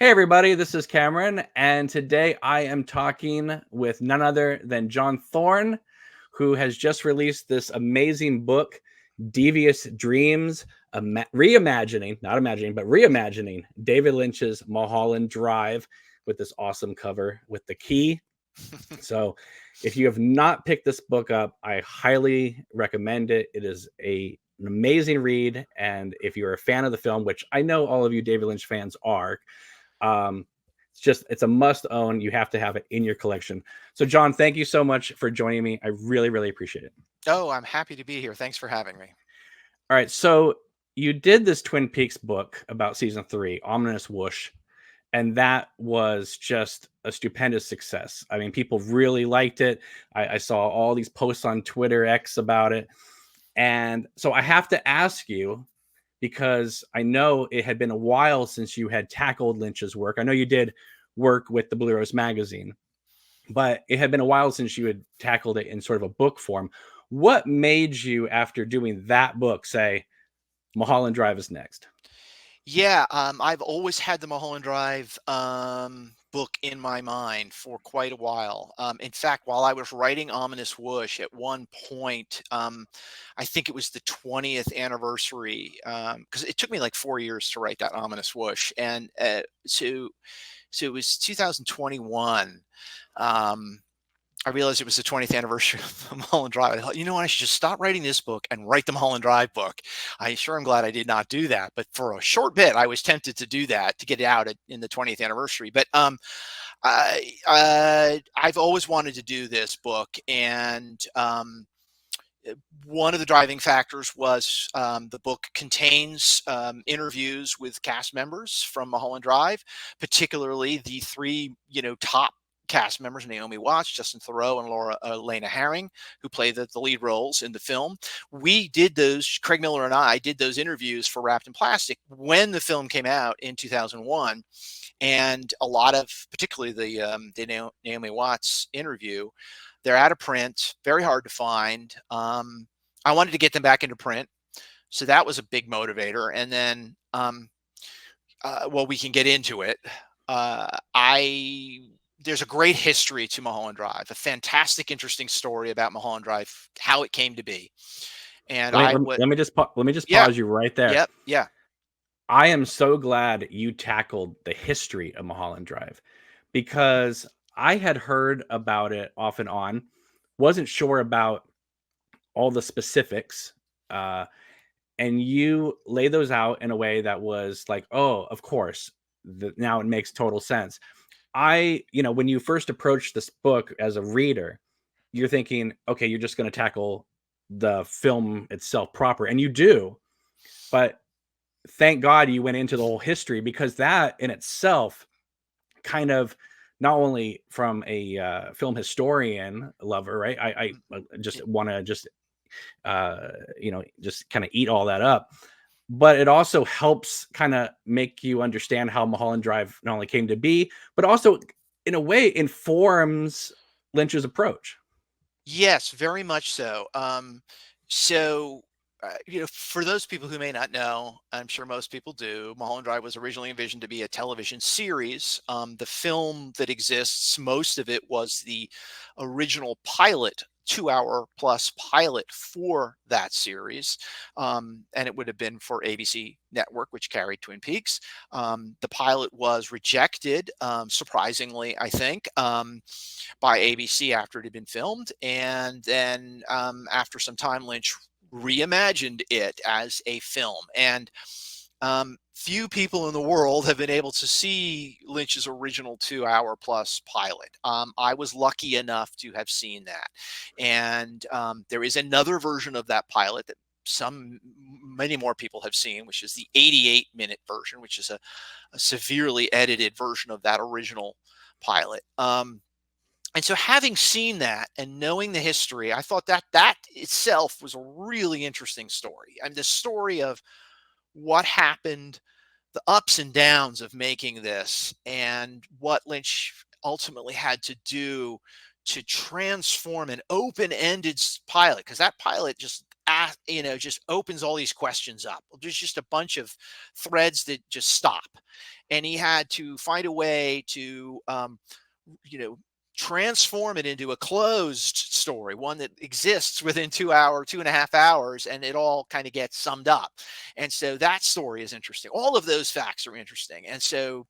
Hey, everybody, this is Cameron, and today I am talking with none other than John Thorne, who has just released this amazing book, Devious Dreams, reimagining, not imagining, but reimagining David Lynch's Mulholland Drive with this awesome cover with the key. So, if you have not picked this book up, I highly recommend it. It is an amazing read, and if you're a fan of the film, which I know all of you David Lynch fans are, um, it's a must own. You have to have it in your collection. So, John, thank you so much for joining me. I really, really appreciate it. Oh, I'm happy to be here. Thanks for having me. All right. So, you did this Twin Peaks book about season 3, Ominous Whoosh, and that was just a stupendous success. I mean, people really liked it. I saw all these posts on Twitter X about it. And so, I have to ask you, because I know it had been a while since you had tackled Lynch's work. I know you did work with the Blue Rose magazine, but it had been a while since you had tackled it in sort of a book form. What made you, after doing that book, say Mulholland Drive is next? Yeah, I've always had the Mulholland Drive book in my mind for quite a while. In fact, while I was writing Ominous Whoosh, at one point, I think it was the 20th anniversary, because it took me like 4 years to write that Ominous Whoosh, and so it was 2021. Um, I realized it was the 20th anniversary of the Mulholland Drive. I thought, you know what, I should just stop writing this book and write the Mulholland Drive book. I sure am glad I did not do that. But for a short bit, I was tempted to do that to get it out in the 20th anniversary. But I've always wanted to do this book, and one of the driving factors was the book contains interviews with cast members from Mulholland Drive, particularly the three, top cast members: Naomi Watts, Justin Theroux, and Laura Elena Herring, who play the lead roles in the film. We did those. Craig Miller and I did those interviews for Wrapped in Plastic when the film came out in 2001, and a lot of, particularly the Naomi Watts interview, they're out of print, very hard to find. I wanted to get them back into print, so that was a big motivator. And then, well, we can get into it. I There's a great history to Mulholland Drive, a fantastic, interesting story about Mulholland Drive, how it came to be. And Let me I let me, would, let me just let me just yeah, pause you right there. yep, yeah. I am so glad you tackled the history of Mulholland Drive, because I had heard about it off and on, wasn't sure about all the specifics. Uh, and you lay those out in a way that was like, oh, of course, now it makes total sense. When you first approach this book as a reader, you're thinking, okay, you're just going to tackle the film itself proper, and you do. But thank God you went into the whole history, because that in itself kind of, not only from a film historian lover, right? I just want to just kind of eat all that up. But it also helps kind of make you understand how Mulholland Drive not only came to be, but also, in a way, informs Lynch's approach. Yes, very much so. So, for those people who may not know, I'm sure most people do, Mulholland Drive was originally envisioned to be a television series. The film that exists, most of it was the original pilot, 2 hour plus pilot for that series. And it would have been for ABC Network, which carried Twin Peaks. The pilot was rejected, surprisingly, I think. By ABC after it had been filmed. And then, after some time, Lynch reimagined it as a film. And few people in the world have been able to see Lynch's original 2 hour plus pilot. I was lucky enough to have seen that. And there is another version of that pilot that many more people have seen, which is the 88-minute version, which is a severely edited version of that original pilot. And so, having seen that and knowing the history, I thought that that itself was a really interesting story. And the story of what happened, the ups and downs of making this, and what Lynch ultimately had to do to transform an open-ended pilot, because that pilot just just opens all these questions up. There's just a bunch of threads that just stop, and he had to find a way to, you know, transform it into a closed story, one that exists within 2.5 hours, and it all kind of gets summed up. And so that story is interesting. All of those facts are interesting. And so,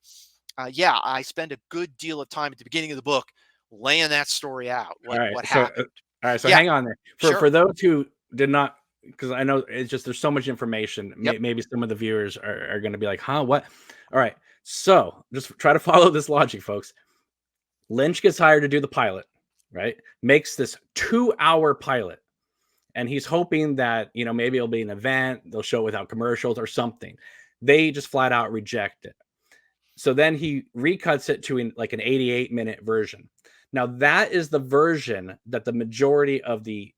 yeah, I spend a good deal of time at the beginning of the book laying that story out, All right. what So, happened. all right. So Yeah, hang on there sure. for those who did not, because I know it's just there's so much information. Yep. Maybe some of the viewers are going to be like, "Huh, what?" All right. So just try to follow this logic, folks. Lynch gets hired to do the pilot, right? Makes this 2-hour pilot, and he's hoping that maybe it'll be an event. They'll show it without commercials or something. They just flat out reject it. So then he recuts it to like an 88-minute version. Now that is the version that the majority of the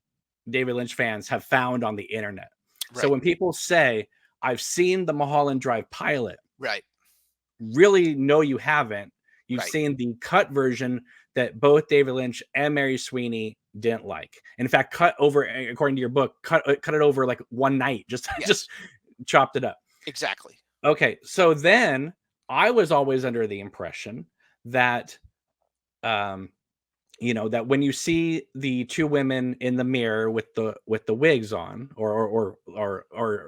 David Lynch fans have found on the internet. So Right. when people say, "I've seen the Mulholland Drive pilot," Right. really, no, you haven't. You've Right. seen the cut version that both David Lynch and Mary Sweeney didn't like. In fact, cut over, according to your book, cut it over like one night, just Yes. just chopped it up. Exactly. Okay, so then I was always under the impression that um that when you see the two women in the mirror with the wigs on, or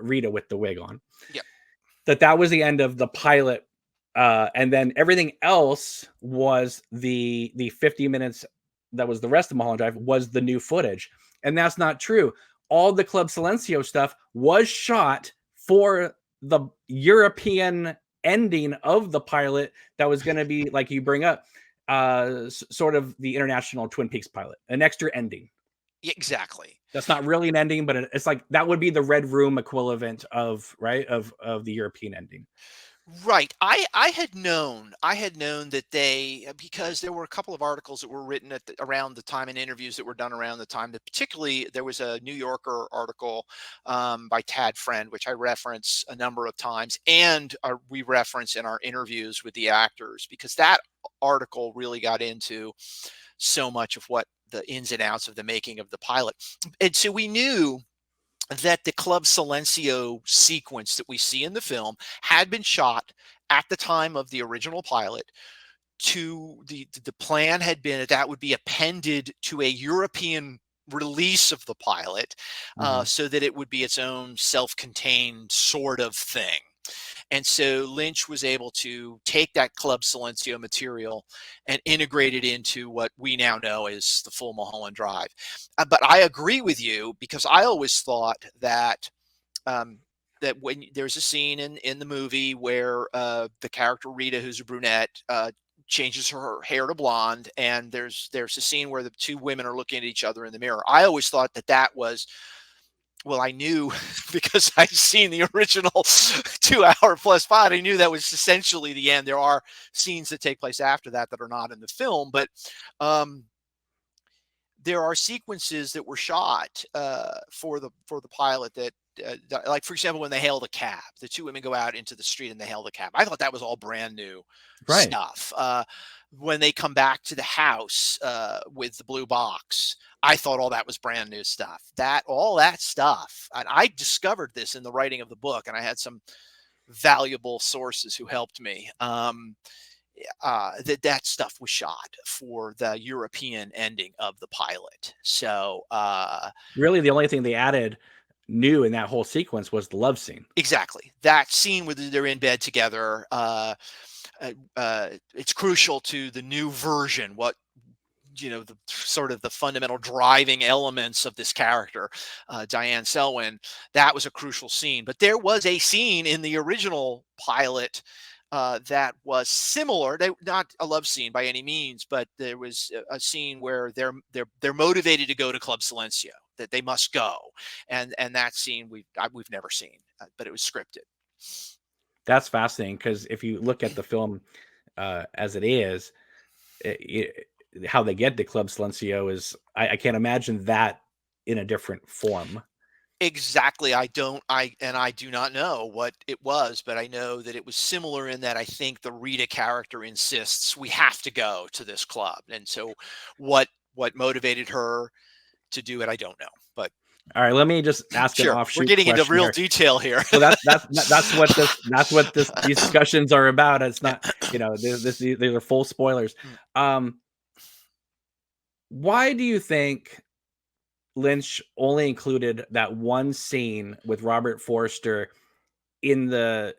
Rita with the wig on, Yep. that was the end of the pilot, and then everything else was the 50 minutes that was the rest of Mulholland Drive was the new footage, and that's not true. All the Club Silencio stuff was shot for the European ending of the pilot that was going to be, like you bring up, sort of the international Twin Peaks pilot, an extra ending. Exactly. That's not really an ending, but it's like that would be the Red Room equivalent of, right, of the European ending. Right. I had known that they, because there were a couple of articles that were written around the time, and interviews that were done around the time, that particularly there was a New Yorker article by Tad Friend, which I reference a number of times, and we reference in our interviews with the actors, because that article really got into so much of what the ins and outs of the making of the pilot. And so we knew that the Club Silencio sequence that we see in the film had been shot at the time of the original pilot. To the plan had been that would be appended to a European release of the pilot, Mhm. so that it would be its own self-contained sort of thing. And so Lynch was able to take that Club Silencio material and integrate it into what we now know as the full Mulholland Drive. But I agree with you, because I always thought that, um, that when there's a scene in the movie where the character Rita, who's a brunette, changes her hair to blonde, and there's a scene where the two women are looking at each other in the mirror. I always thought that was, well, I knew because I'd seen the original 2 hour plus pod. I knew that was essentially the end. There are scenes that take place after that that are not in the film, but um, there are sequences that were shot for the pilot that, like, for example, when they hail the cab, the two women go out into the street and they hail the cab. I thought that was all brand new Right. stuff. When they come back to the house with the blue box, I thought all that was brand new stuff. That all that stuff, and I discovered this in the writing of the book, and I had some valuable sources who helped me. That stuff was shot for the European ending of the pilot. So Really, the only thing they added new in that whole sequence was the love scene. exactly, that scene where they're in bed together. It's crucial to the new version. What, the sort of the fundamental driving elements of this character, Diane Selwyn. That was a crucial scene. But there was a scene in the original pilot that was similar. Not a love scene by any means, but there was a scene where they're motivated to go to Club Silencio, that they must go, and that scene we've never seen, but it was scripted. That's fascinating because if you look at the film as it is, how they get to Club Silencio is, I can't imagine that in a different form. Exactly. I do not know what it was, but I know that it was similar in that I think the Rita character insists we have to go to this club. And so what motivated her to do it, I don't know. But All right, let me just ask an Sure, we're offshoot getting into question real here. detail here. Well, that's what these discussions are about. It's not, these are full spoilers. Mm. Um, why do you think Lynch only included that one scene with Robert Forster in the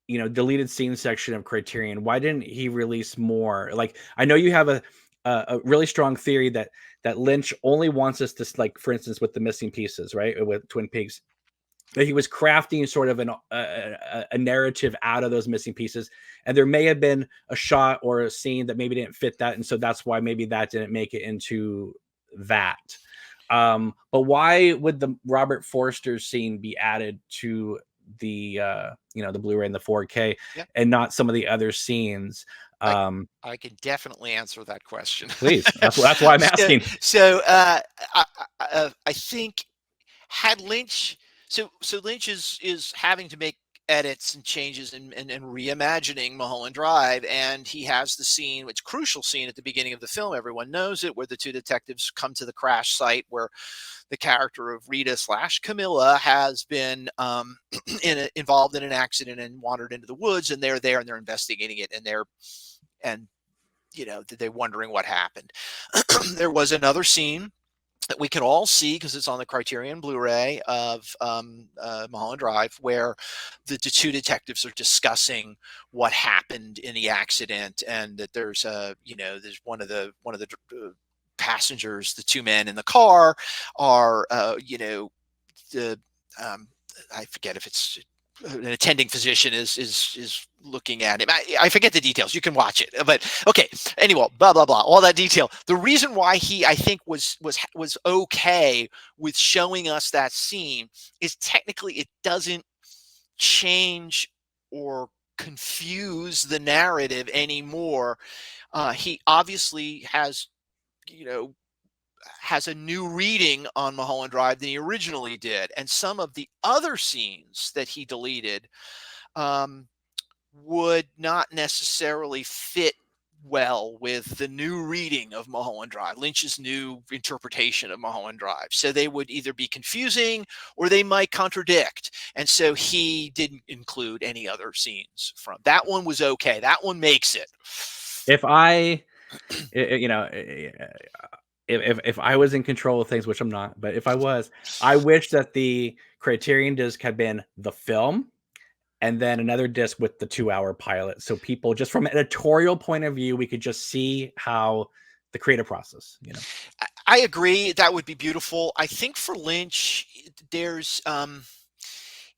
deleted scene section of Criterion? Why didn't he release more? Like, I know you have a really strong theory that Lynch only wants us to, like, for instance, with the missing pieces, right? With Twin Peaks, that he was crafting sort of a narrative out of those missing pieces, and there may have been a shot or a scene that maybe didn't fit that, and so that's why maybe that didn't make it into that. But why would the Robert Forster scene be added to the Blu-ray and the 4K, Yeah, and not some of the other scenes? I Um, I can definitely answer that question. Please, that's why I'm So asking. so, I think had Lynch so Lynch is having to make edits and changes and reimagining Mulholland Drive, and he has the scene, which crucial scene at the beginning of the film. Everyone knows it, where the two detectives come to the crash site, where the character of Rita slash Camilla has been involved in an accident and wandered into the woods, and they're there and they're investigating it, and they're wondering what happened. There was another scene that we can all see because it's on the Criterion Blu-ray of Mulholland Drive, where the two detectives are discussing what happened in the accident, and that there's one of the passengers, the two men in the car, are the I forget if it's an attending physician is looking at him. I forget the details. You can watch it, but okay. Anyway, blah blah blah, all that detail. The reason why he, I think, was okay with showing us that scene is technically it doesn't change or confuse the narrative anymore. He obviously you know has a new reading on Mulholland Drive than he originally did, and some of the other scenes that he deleted um, would not necessarily fit well with the new reading of Mulholland Drive, Lynch's new interpretation of Mulholland Drive. So they would either be confusing or they might contradict. And so he didn't include any other scenes from that one. Was okay. That one makes it. If I, you know, if I was in control of things, which I'm not, but if I was, I wish that the Criterion disc had been the film and then another disc with the 2-hour pilot. So people, just from an editorial point of view, we could just see how the creative process. I agree. That would be beautiful. I think for Lynch, there's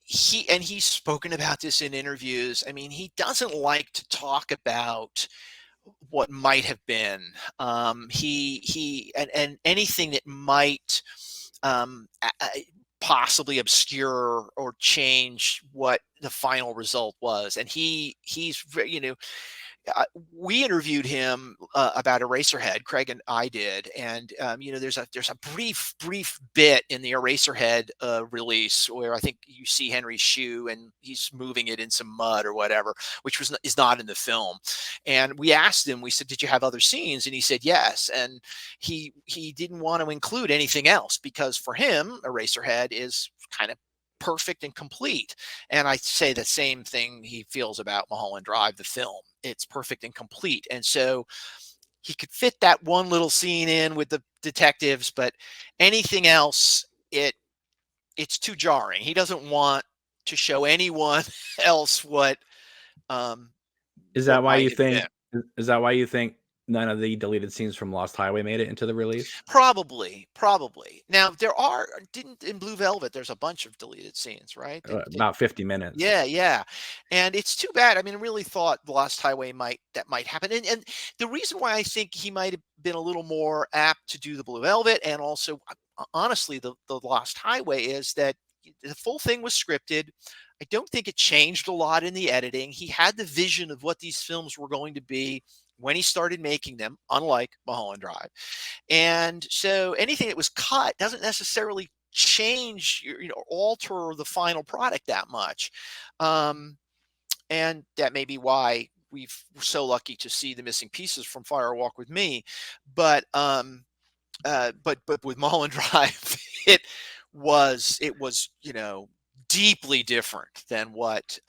he's spoken about this in interviews. I mean, he doesn't like to talk about what might have been. And anything that might possibly obscure or change what the final result was. And he's we interviewed him about Eraserhead. Craig and I did, and there's a brief bit in the Eraserhead release where I think you see Henry's shoe and he's moving it in some mud or whatever, which is not in the film. And we asked him, we said, "Did you have other scenes?" And he said yes, and he didn't want to include anything else because for him, Eraserhead is kind of perfect and complete. And I say the same thing he feels about Mulholland Drive, the film. It's perfect and complete. And so he could fit that one little scene in with the detectives, but anything else, it's too jarring. He doesn't want to show anyone else um, Is what that why might you have been. think? Is that why you think none of the deleted scenes from Lost Highway made it into the release? Probably, probably. Now there are didn't in Blue Velvet. There's a bunch of deleted scenes, right? About 50 minutes. Yeah, yeah, and it's too bad. I mean, I really thought The Lost Highway might happen, and the reason why I think he might have been a little more apt to do the Blue Velvet, and also honestly, the Lost Highway, is that the full thing was scripted. I don't think it changed a lot in the editing. He had the vision of what these films were going to be when he started making them, unlike Mulholland Drive. And so anything that was cut doesn't necessarily change, alter the final product that much. Um, and that may be why we're so lucky to see the missing pieces from Fire Walk with Me. But but with Mulholland Drive, it was deeply different than what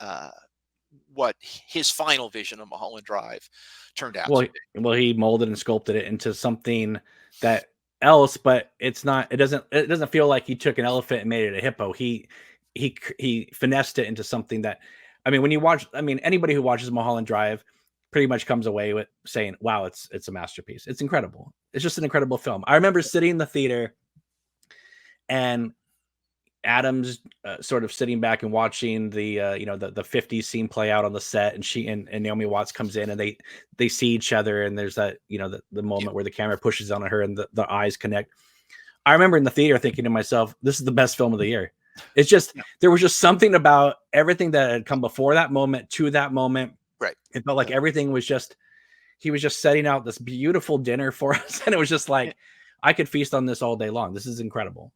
his final vision of Mulholland Drive turned out to Well, be. well, he molded and sculpted it into something that else, but it's not. It doesn't feel like he took an elephant and made it a hippo. He finessed it into something that, I mean, when you watch, I mean, anybody who watches Mulholland Drive pretty much comes away with saying, "Wow, it's a masterpiece. It's incredible. It's just an incredible film." I remember sitting in the theater and Adam's sort of sitting back and watching the 50s scene play out on the set, and and Naomi Watts comes in, and they see each other, and there's that, the Yeah. moment where the camera pushes on her and the eyes connect. I remember in the theater thinking to myself, this is the best film of the year. It's just, Yeah. there was just something about everything that had come before that moment to that moment. Right. It felt like everything was just, he was just setting out this beautiful dinner for us, and it was just Yeah. like, I could feast on this all day long. This is incredible.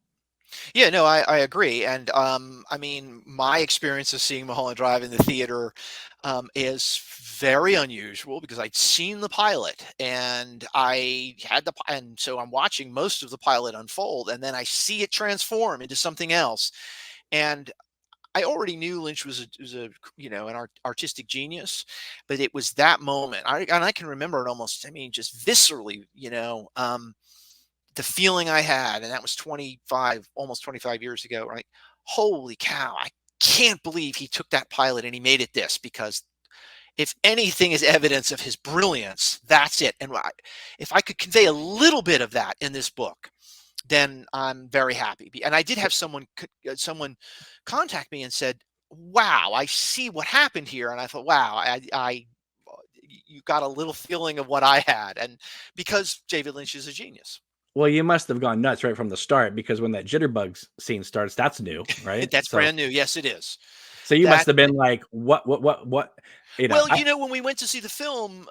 Yeah, no, I agree. And I mean, my experience of seeing Mulholland Drive in the theater is very unusual because I'd seen the pilot and and so I'm watching most of the pilot unfold, and then I see it transform into something else. And I already knew Lynch was a an artistic genius, but it was that moment. I can remember it almost. I mean, just viscerally. The feeling I had, and that was 25, almost 25 years ago, right? Holy cow, I can't believe he took that pilot and he made it this, because if anything is evidence of his brilliance, that's it. And if I could convey a little bit of that in this book, then I'm very happy. And I did have someone contact me and said, "Wow, I see what happened here." And I thought, "Wow, you got a little feeling of what I had." And because David Lynch is a genius. Well, you must have gone nuts right from the start, because when that jitterbugs scene starts, that's new, right? That's So brand new. Yes, it is. so you must That have been like, what? Well, I when we went to see the film,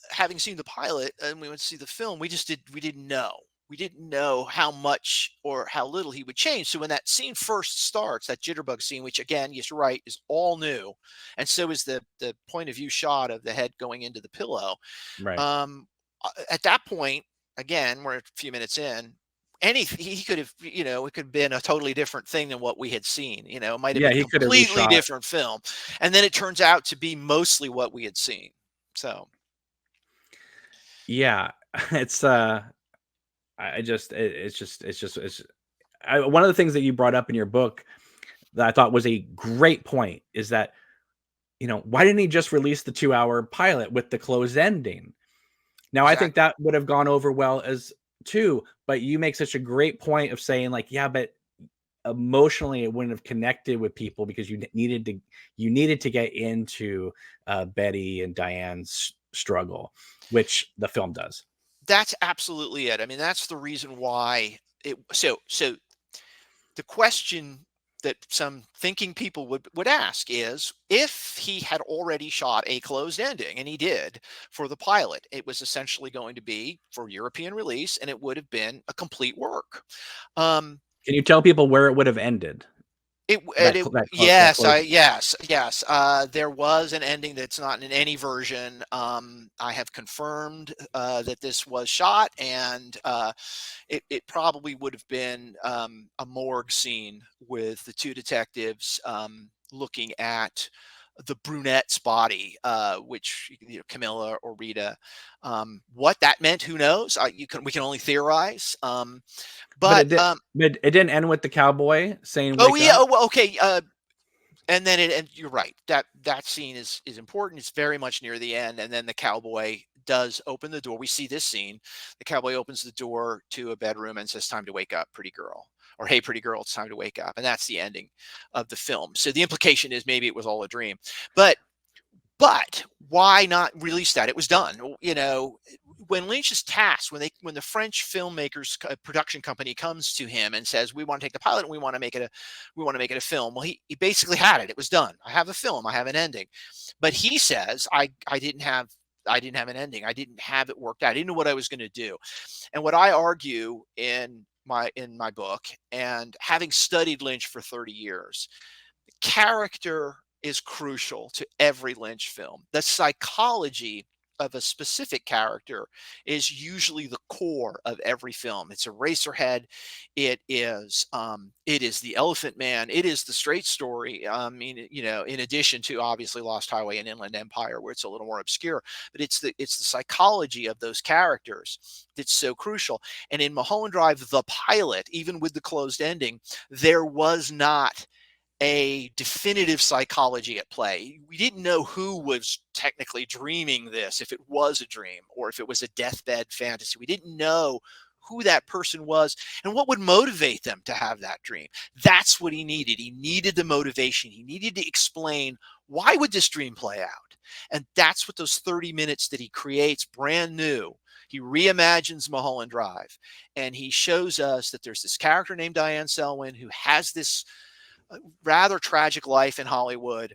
having seen the pilot, and we went to see the film, we didn't know. We didn't know how much or how little he would change. So when that scene first starts, that jitterbug scene, which again, yes, you're right, is all new, and so is the point of view shot of the head going into the pillow. right. At that point, again, we're a few minutes in. He could have, it could have been a totally different thing than what we had seen. It might have Yeah, been a he could have completely reshot. different film, and then it turns out to be mostly what we had seen. So Yeah, it's I just it's one of the things that you brought up in your book that I thought was a great point is that, why didn't he just release the 2-hour pilot with the closed ending? Now, I think exactly. that would have gone over well as too, but you make such a great point of saying like, yeah, but emotionally it wouldn't have connected with people because you needed to get into Betty and Diane's struggle, which the film does. That's absolutely it. I mean, that's the reason why it. So the question that some thinking people would ask is, if he had already shot a closed ending, and he did, for the pilot, it was essentially going to be for European release, and it would have been a complete work. um Can you tell people where it would have ended? it, and That it cl- that clo- that Yes, closing. yes, there was an ending that's not in any version. I have confirmed that this was shot, and it probably would have been a morgue scene with the two detectives looking at the brunette's body, which, Camilla or Rita. What that meant, who knows? We can only theorize. But But it didn't end with the cowboy saying oh "wake yeah, up." oh well, okay. And then and you're right. That scene is important. It's very much near the end, and then the cowboy does open the door. We see this scene. The cowboy opens the door to a bedroom and says, "Time to wake up, pretty girl," or "Hey, pretty girl, it's time to wake up." And that's the ending of the film. So the implication is maybe it was all a dream. But why not release that? It was done. When Lynch is tasked, when the French filmmakers production company comes to him and says, "We want to take the pilot and we want to make it a film." Well, he basically had it. It was done. I have a film. I have an ending. But he says, I didn't have an ending. I didn't have it worked out. I didn't know what I was going to do. And what I argue in my book, and having studied Lynch for 30 years, character is crucial to every Lynch film. The psychology of a specific character is usually the core of every film. It's Eraserhead. It is the Elephant Man. It is the Straight Story. I mean, you know, in addition to obviously Lost Highway and Inland Empire, where it's a little more obscure, but it's the psychology of those characters that's so crucial. And in Mulholland Drive, the pilot, even with the closed ending, there was not a definitive psychology at play. We didn't know who was technically dreaming this, if it was a dream or if it was a deathbed fantasy. We didn't know who that person was and what would motivate them to have that dream. That's what he needed. He needed the motivation. He needed to explain, why would this dream play out? And that's what those 30 minutes that he creates brand new. He reimagines Mulholland Drive, and he shows us that there's this character named Diane Selwyn who has this rather tragic life in Hollywood.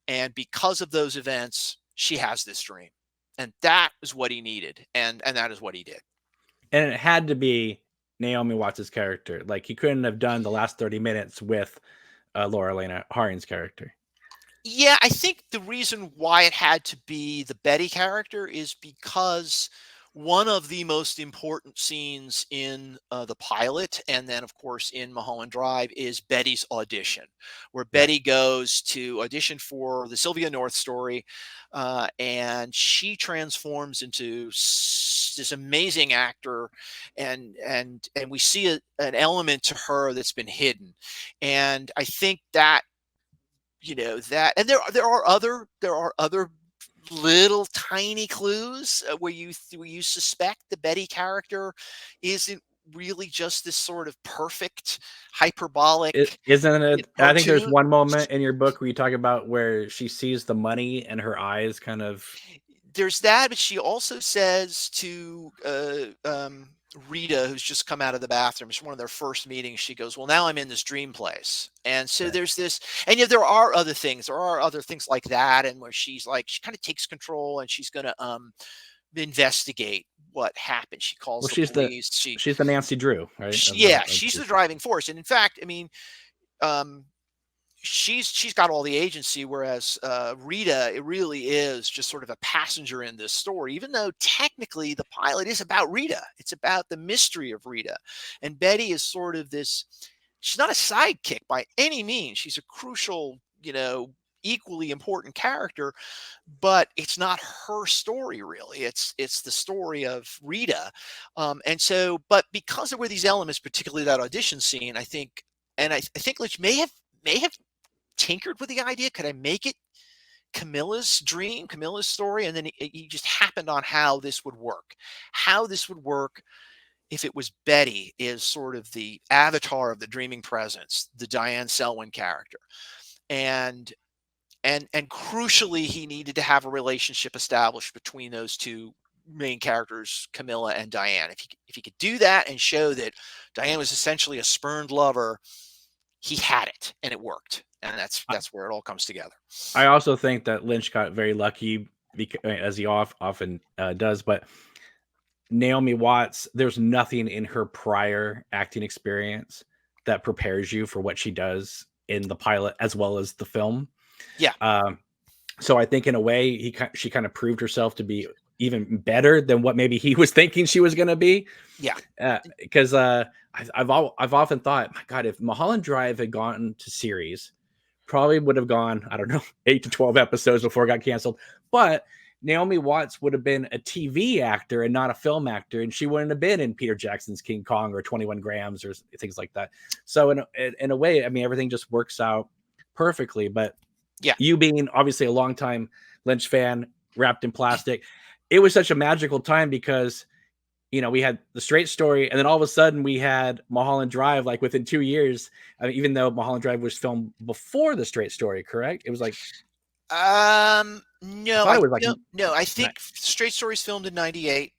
And because of those events, she has this dream. And that is what he needed. And that is what he did. And it had to be Naomi Watts' character. Like, he couldn't have done the last 30 minutes with Laura Elena Harian's character. Yeah, I think the reason why it had to be the Betty character is because one of the most important scenes in the pilot, and then of course in Mulholland Drive, is Betty's audition, where Yeah. Betty goes to audition for the Sylvia North story, and she transforms into this amazing actor, and we see an element to her that's been hidden, and I think that, you know, that, and there are other little tiny clues where you suspect the Betty character isn't really just this sort of perfect hyperbolic Isn't it? I think there's cartoon. one moment in your book where you talk about where she sees the money and her eyes kind of. There's that, but she also says to Rita, who's just come out of the bathroom, it's one of their first meetings, she goes, well, now I'm in this dream place. And so Right. there's this, and there are other things. There are other things like that, and where she's like, she kind of takes control and she's going to investigate what happened. She calls Well, the police. she's the Nancy Drew, right? Yeah, Of she's the the driving force. And in fact, I mean, um, she's got all the agency, whereas Rita, it really is just sort of a passenger in this story, even though technically the pilot is about Rita. It's about the mystery of Rita, and Betty is sort of this, she's not a sidekick by any means. She's a crucial, you know, equally important character, but it's not her story really. It's the story of Rita. And so, but because there were these elements, particularly that audition scene, I think, and I think Lynch may have tinkered with the idea. Could I make it Camilla's dream, Camilla's story? And then he just happened on how this would work. How this would work if it was Betty is sort of the avatar of the dreaming presence, the Diane Selwyn character. And and crucially, he needed to have a relationship established between those two main characters, Camilla and Diane. If he could do that and show that Diane was essentially a spurned lover, he had it and it worked. And that's where it all comes together. I also think that Lynch got very lucky, because, as he often does. But Naomi Watts, there's nothing in her prior acting experience that prepares you for what she does in the pilot as well as the film. Yeah. So I think in a way she kind of proved herself to be even better than what maybe he was thinking she was going to be. Yeah. Because I've often thought, my God, if Mulholland Drive had gone to series, probably would have gone, I don't know, 8 to 12 episodes before it got canceled. But Naomi Watts would have been a TV actor and not a film actor, and she wouldn't have been in Peter Jackson's King Kong or 21 Grams or things like that. So in a way, I mean, everything just works out perfectly. But Yeah. you being obviously a longtime Lynch fan, wrapped in plastic, it was such a magical time because, you know, we had the Straight Story, and then all of a sudden we had Mulholland Drive, like within 2 years. I mean, even though Mulholland Drive was filmed before the Straight Story, correct? It was like, No, thought I it was like don't. No, I think Straight Story's filmed in '98,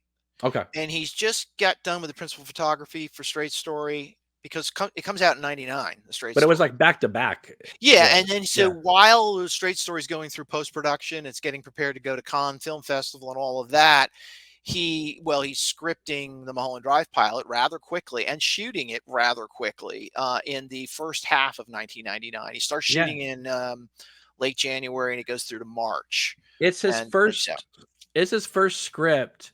okay, and he's just got done with the principal photography for Straight Story because it comes out in '99. The Straight but it Story. was like back to back. Yeah, and then so yeah. while the Straight Story's going through post production, it's getting prepared to go to Cannes Film Festival and all of that. He's scripting the Mulholland Drive pilot rather quickly and shooting it rather quickly in the first half of 1999. He starts shooting in late January and it goes through to March. It's his And first so, is his first script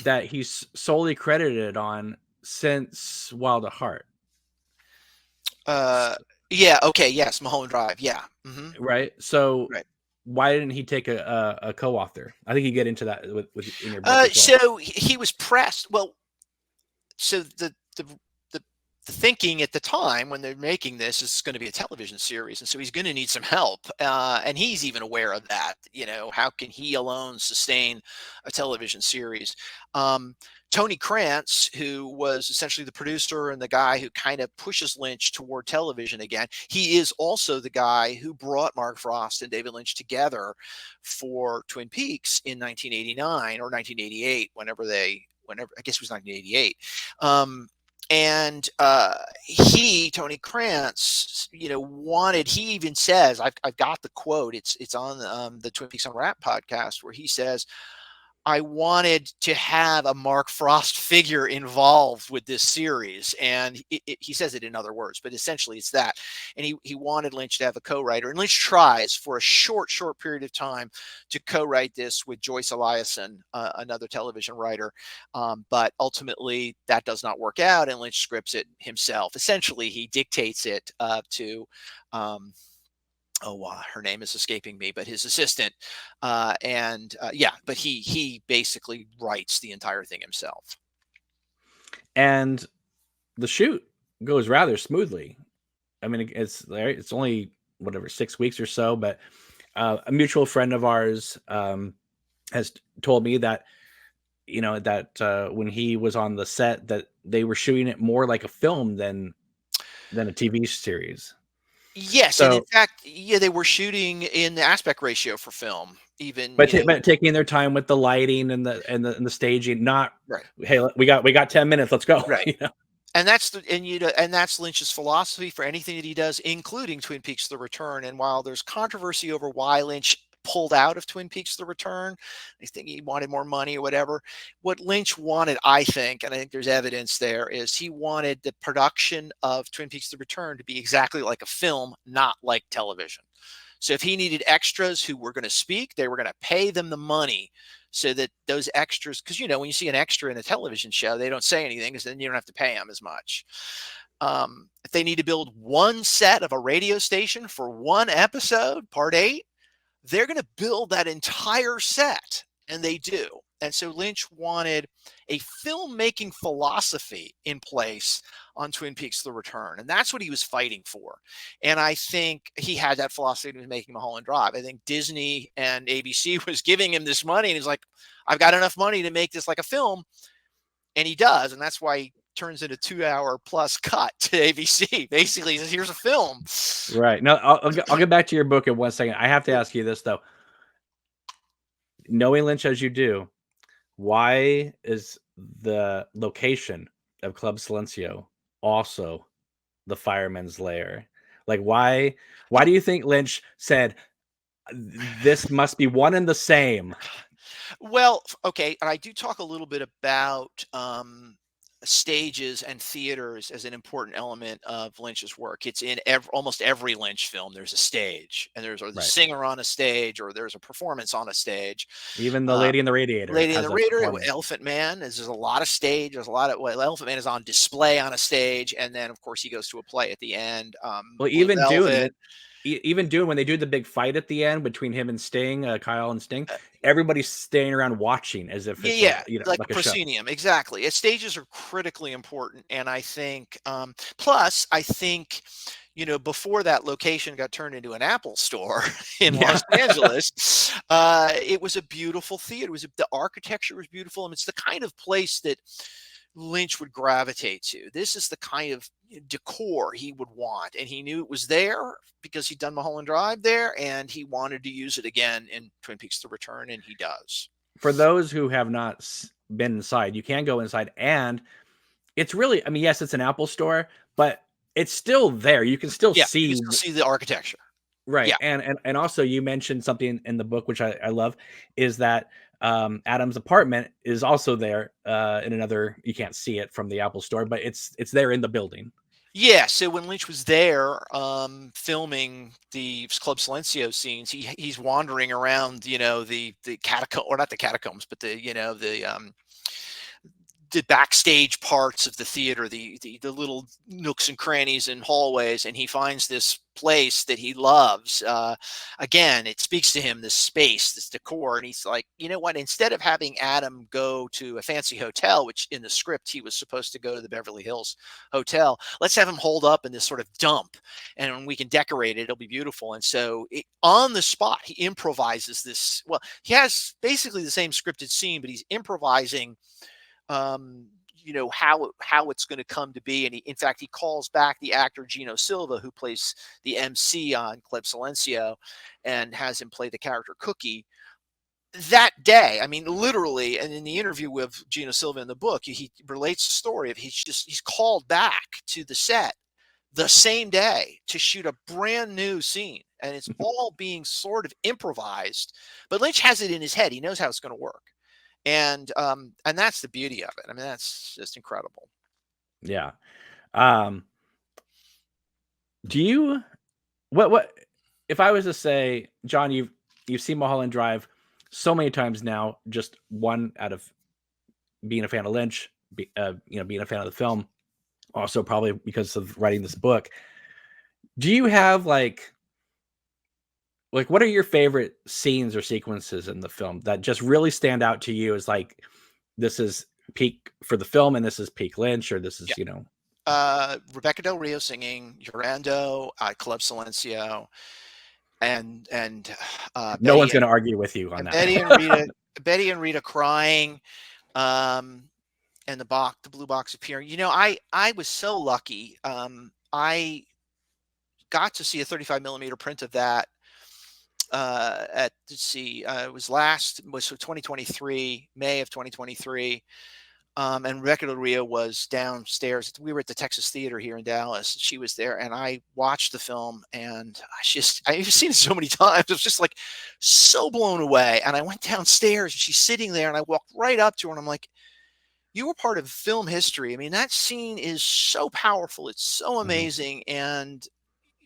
that he's solely credited on since Wild at Heart. Uh, yeah. Okay. Yes. Mulholland Drive. Yeah. Hmm. Right. So Right. why didn't he take a co-author? I think you get into that with in your book as well. So he was pressed. Well, so the the thinking at the time when they're making this is going to be a television series, and so he's going to need some help, and he's even aware of that. How can he alone sustain a television series? um, Tony Krantz, who was essentially the producer and the guy who kind of pushes Lynch toward television again, he is also the guy who brought Mark Frost and David Lynch together for Twin Peaks in 1989 or 1988, whenever I guess it was 1988. And Tony Krantz, wanted. He even says, I've got the quote. It's on the Twin Peaks Unwrapped podcast, where he says, I wanted to have a Mark Frost figure involved with this series. And he says it in other words, but essentially it's that. And he wanted Lynch to have a co-writer. And Lynch tries for a short period of time to co-write this with Joyce Eliason, another television writer. But ultimately that does not work out, and Lynch scripts it himself. Essentially, he dictates it to her name is escaping me, but his assistant, but he basically writes the entire thing himself. And the shoot goes rather smoothly. I mean, it's only whatever 6 weeks or so, but a mutual friend of ours has told me that when he was on the set, that they were shooting it more like a film than a TV series. Yes, and in fact, they were shooting in the aspect ratio for film, even. But taking their time with the lighting and the staging, not right. Hey, we got 10 minutes. Let's go. Right. And that's Lynch's philosophy for anything that he does, including Twin Peaks: The Return. And while there's controversy over why Lynch pulled out of Twin Peaks: The Return, I think he wanted more money or whatever. What Lynch wanted, I think, and I think there's evidence there, is he wanted the production of Twin Peaks: The Return to be exactly like a film, not like television. So if he needed extras who were going to speak, they were going to pay them the money so that those extras, because when you see an extra in a television show, they don't say anything, because then you don't have to pay them as much. If they need to build one set of a radio station for one episode, part 8, they're going to build that entire set, and they do. And so Lynch wanted a filmmaking philosophy in place on Twin Peaks: The Return, and that's what he was fighting for. And I think he had that philosophy when he was making Mulholland Drive. I think Disney and ABC was giving him this money, and he's like, I've got enough money to make this like a film. And he does, and that's why he turns in a 2-hour plus cut to ABC. Basically, he says, here's a film. Right. No, I'll get back to your book in 1 second. I have to ask you this, though. Knowing Lynch as you do, why is the location of Club Silencio also the fireman's lair? Like, why do you think Lynch said this must be one and the same? Well, okay, and I do talk a little bit about stages and theaters as an important element of Lynch's work. It's in almost every Lynch film. There's a stage, and there's the singer on a stage, or there's a performance on a stage. Even the Lady in the Radiator. Lady in the Radiator, Elephant Man. There's a lot of stage. There's a lot of Elephant Man is on display on a stage, and then of course he goes to a play at the end. Well, even Dune, when they do the big fight at the end between him and Sting, Kyle and Sting, everybody's staying around watching as if it's like a proscenium. Show. Exactly. Stages are critically important, and I think plus I think before that location got turned into an Apple store in Los Angeles, it was a beautiful theater. The architecture was beautiful, and it's the kind of place that Lynch would gravitate to. This is the kind of decor he would want, and he knew it was there because he'd done Mulholland Drive there, and he wanted to use it again in Twin Peaks: The Return, and he does. For those who have not been inside, you can go inside, and it's really, I mean, yes, it's an Apple store, but it's still there. You can still see. You can still see the architecture. Right. Yeah. And also you mentioned something in the book, which I love, is that Adam's apartment is also there in another, you can't see it from the Apple store, but it's there in the building. Yeah, so when Lynch was there, filming the Club Silencio scenes, he's wandering around, the catacomb, or not the catacombs, but the backstage parts of the theater, the little nooks and crannies and hallways, and he finds this place that he loves. Again, it speaks to him, this space, this decor, and he's like, you know what? Instead of having Adam go to a fancy hotel, which in the script he was supposed to go to the Beverly Hills Hotel, let's have him hold up in this sort of dump, and when we can decorate it, it'll be beautiful. And so, on the spot, he improvises this. Well, he has basically the same scripted scene, but he's improvising how it's going to come to be. And in fact, he calls back the actor Gino Silva, who plays the MC on Club Silencio, and has him play the character Cookie that day. I mean, literally. And in the interview with Gino Silva in the book, he relates the story of he's called back to the set the same day to shoot a brand new scene. And it's all being sort of improvised, but Lynch has it in his head. He knows how it's going to work. And that's the beauty of it. I mean, that's just incredible. Yeah. Um, do you what if I was to say, John, you've seen Mulholland Drive so many times now, just one out of being a fan of Lynch, being a fan of the film, also probably because of writing this book. Do you have like what are your favorite scenes or sequences in the film that just really stand out to you as like this is peak for the film and this is peak Lynch, or this is, Rebecca Del Rio singing Llorando at Club Silencio, and no one's going to argue with you on that. Betty and Rita crying, and the blue box appearing. I was so lucky. I got to see a 35 millimeter print of that it was 2023, May of 2023. And Rebecca Del Rio was downstairs. We were at the Texas Theater here in Dallas. She was there, and I watched the film, and I've seen it so many times. I was just like so blown away. And I went downstairs, and she's sitting there, and I walked right up to her, and I'm like, "You were part of film history. I mean, that scene is so powerful. It's so amazing." And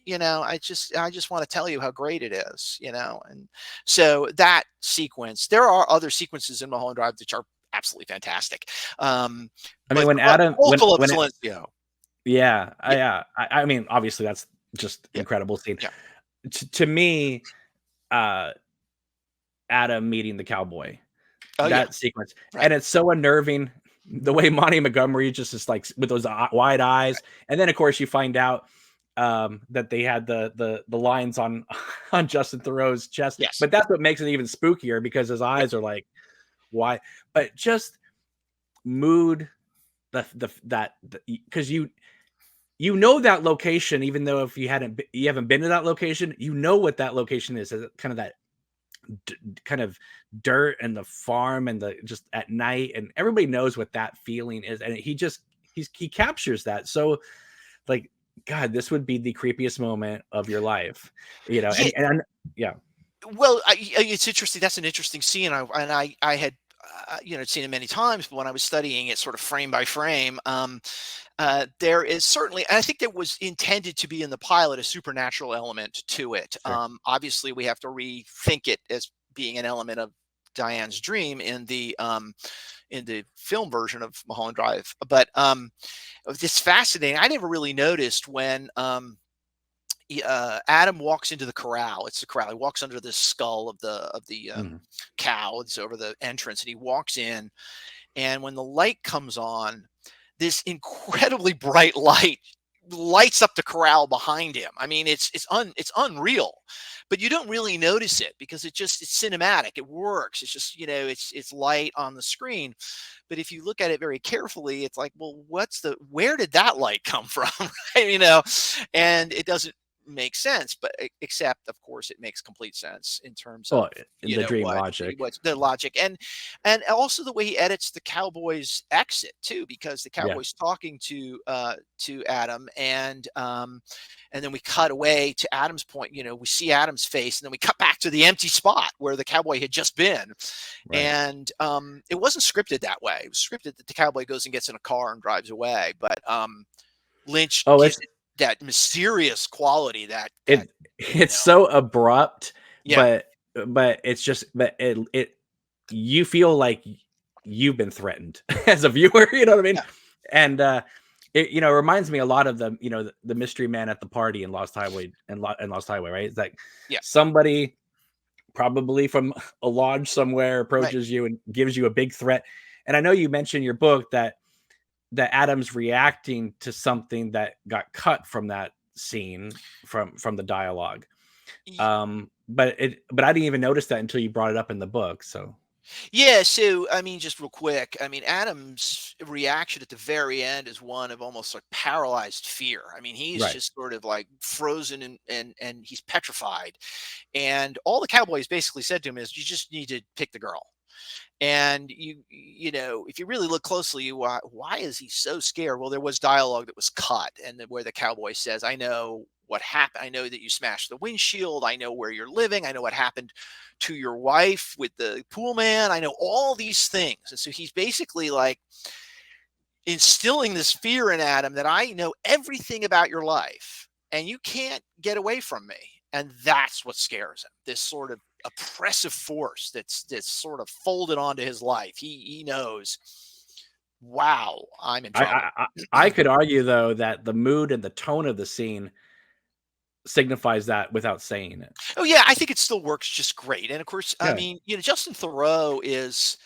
I just want to tell you how great it is. And so that sequence. There are other sequences in Mulholland Drive which are absolutely fantastic. I mean, when Adam, when Silencio. Yeah. I mean, obviously that's just incredible scene. Yeah. To me, Adam meeting the cowboy, that sequence, right. And it's so unnerving the way Monty Montgomery just is like with those wide eyes, right. And then of course you find out that they had the lines on Justin Theroux's chest. Yes. But that's what makes it even spookier because his eyes are like, why? But just mood, because you that location, even though if you haven't been to that location, what that location is. Kind of that kind of dirt and the farm and the just at night, and everybody knows what that feeling is, and he captures that. So like, God, this would be the creepiest moment of your life, and yeah. Well, it's interesting. That's an interesting scene. I had, seen it many times, but when I was studying it sort of frame by frame, there is certainly, and I think there was intended to be in the pilot, a supernatural element to it. Sure. Obviously we have to rethink it as being an element of Diane's dream in the film version of Mulholland Drive. But it's fascinating. I never really noticed when Adam walks into the corral. It's the corral. He walks under the skull of the cow. It's over the entrance, and he walks in. And when the light comes on, this incredibly bright light lights up the corral behind him. I mean, it's unreal, but you don't really notice it because it's cinematic. It works. It's just, it's light on the screen. But if you look at it very carefully, it's like, well, where did that light come from? And it doesn't make sense, but except of course it makes complete sense in terms of the dream logic. What's the logic, and also the way he edits the cowboy's exit too, because the cowboy's talking to Adam, and then we cut away to Adam's point. We see Adam's face, and then we cut back to the empty spot where the cowboy had just been. Right. And it wasn't scripted that way. It was scripted that the cowboy goes and gets in a car and drives away, but Lynch Oh, gives it that mysterious quality that you it's know. so abrupt, Yeah. but it's just but it you feel like you've been threatened as a viewer, you know what I mean? Yeah. And it reminds me a lot of the mystery man at the party in Lost Highway and Lost Highway, right? It's like Yeah. somebody probably from a lodge somewhere Right. approaches you and gives you a big threat. And I know you mentioned in your book that Adam's reacting to something that got cut from that scene from the dialogue. Y- But I didn't even notice that until you brought it up in the book. So Yeah, so I mean, just real quick, I mean, Adam's reaction at the very end is one of almost like paralyzed fear. I mean, he's right. just sort of like frozen and he's petrified. And all the cowboys basically said to him is, "You just need to pick the girl." And if you really look closely, why is he so scared? Well, there was dialogue that was cut, and where the cowboy says, "I know what happened. I know that you smashed the windshield. I know where you're living. I know what happened to your wife with the pool man. I know all these things." And so he's basically like instilling this fear in Adam that I know everything about your life and you can't get away from me. And that's what scares him. This sort of oppressive force that's sort of folded onto his life. He knows, wow, I'm in I, trouble. I I I could argue though that the mood and the tone of the scene signifies that without saying it. Oh yeah, I think it still works just great. And of course, I Yeah. mean, Justin Theroux is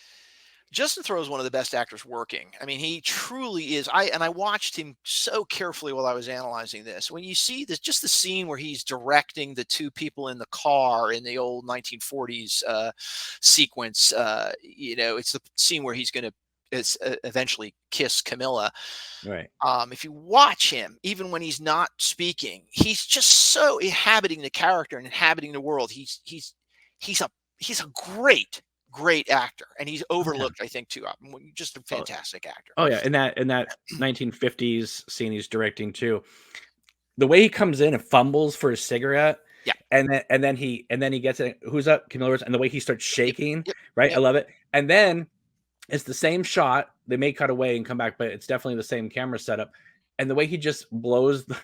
one of the best actors working. I mean, he truly is. I watched him so carefully while I was analyzing this. When you see this, just the scene where he's directing the two people in the car in the old 1940s sequence, it's the scene where he's going to eventually kiss Camilla. Right. If you watch him, even when he's not speaking, he's just so inhabiting the character and inhabiting the world. He's a he's a great actor, and he's Oh yeah. overlooked, I think, too. Just a Oh, fantastic actor. oh yeah. In that 1950s scene he's directing too, the way he comes in and fumbles for a cigarette, Yeah. and then he gets it. Who's up? Camilla Rose, and the way he starts Yep. shaking, Yep. right? I Yep. love it. And then it's the same shot. They may cut away and come back, but it's definitely the same camera setup. And the way he just blows the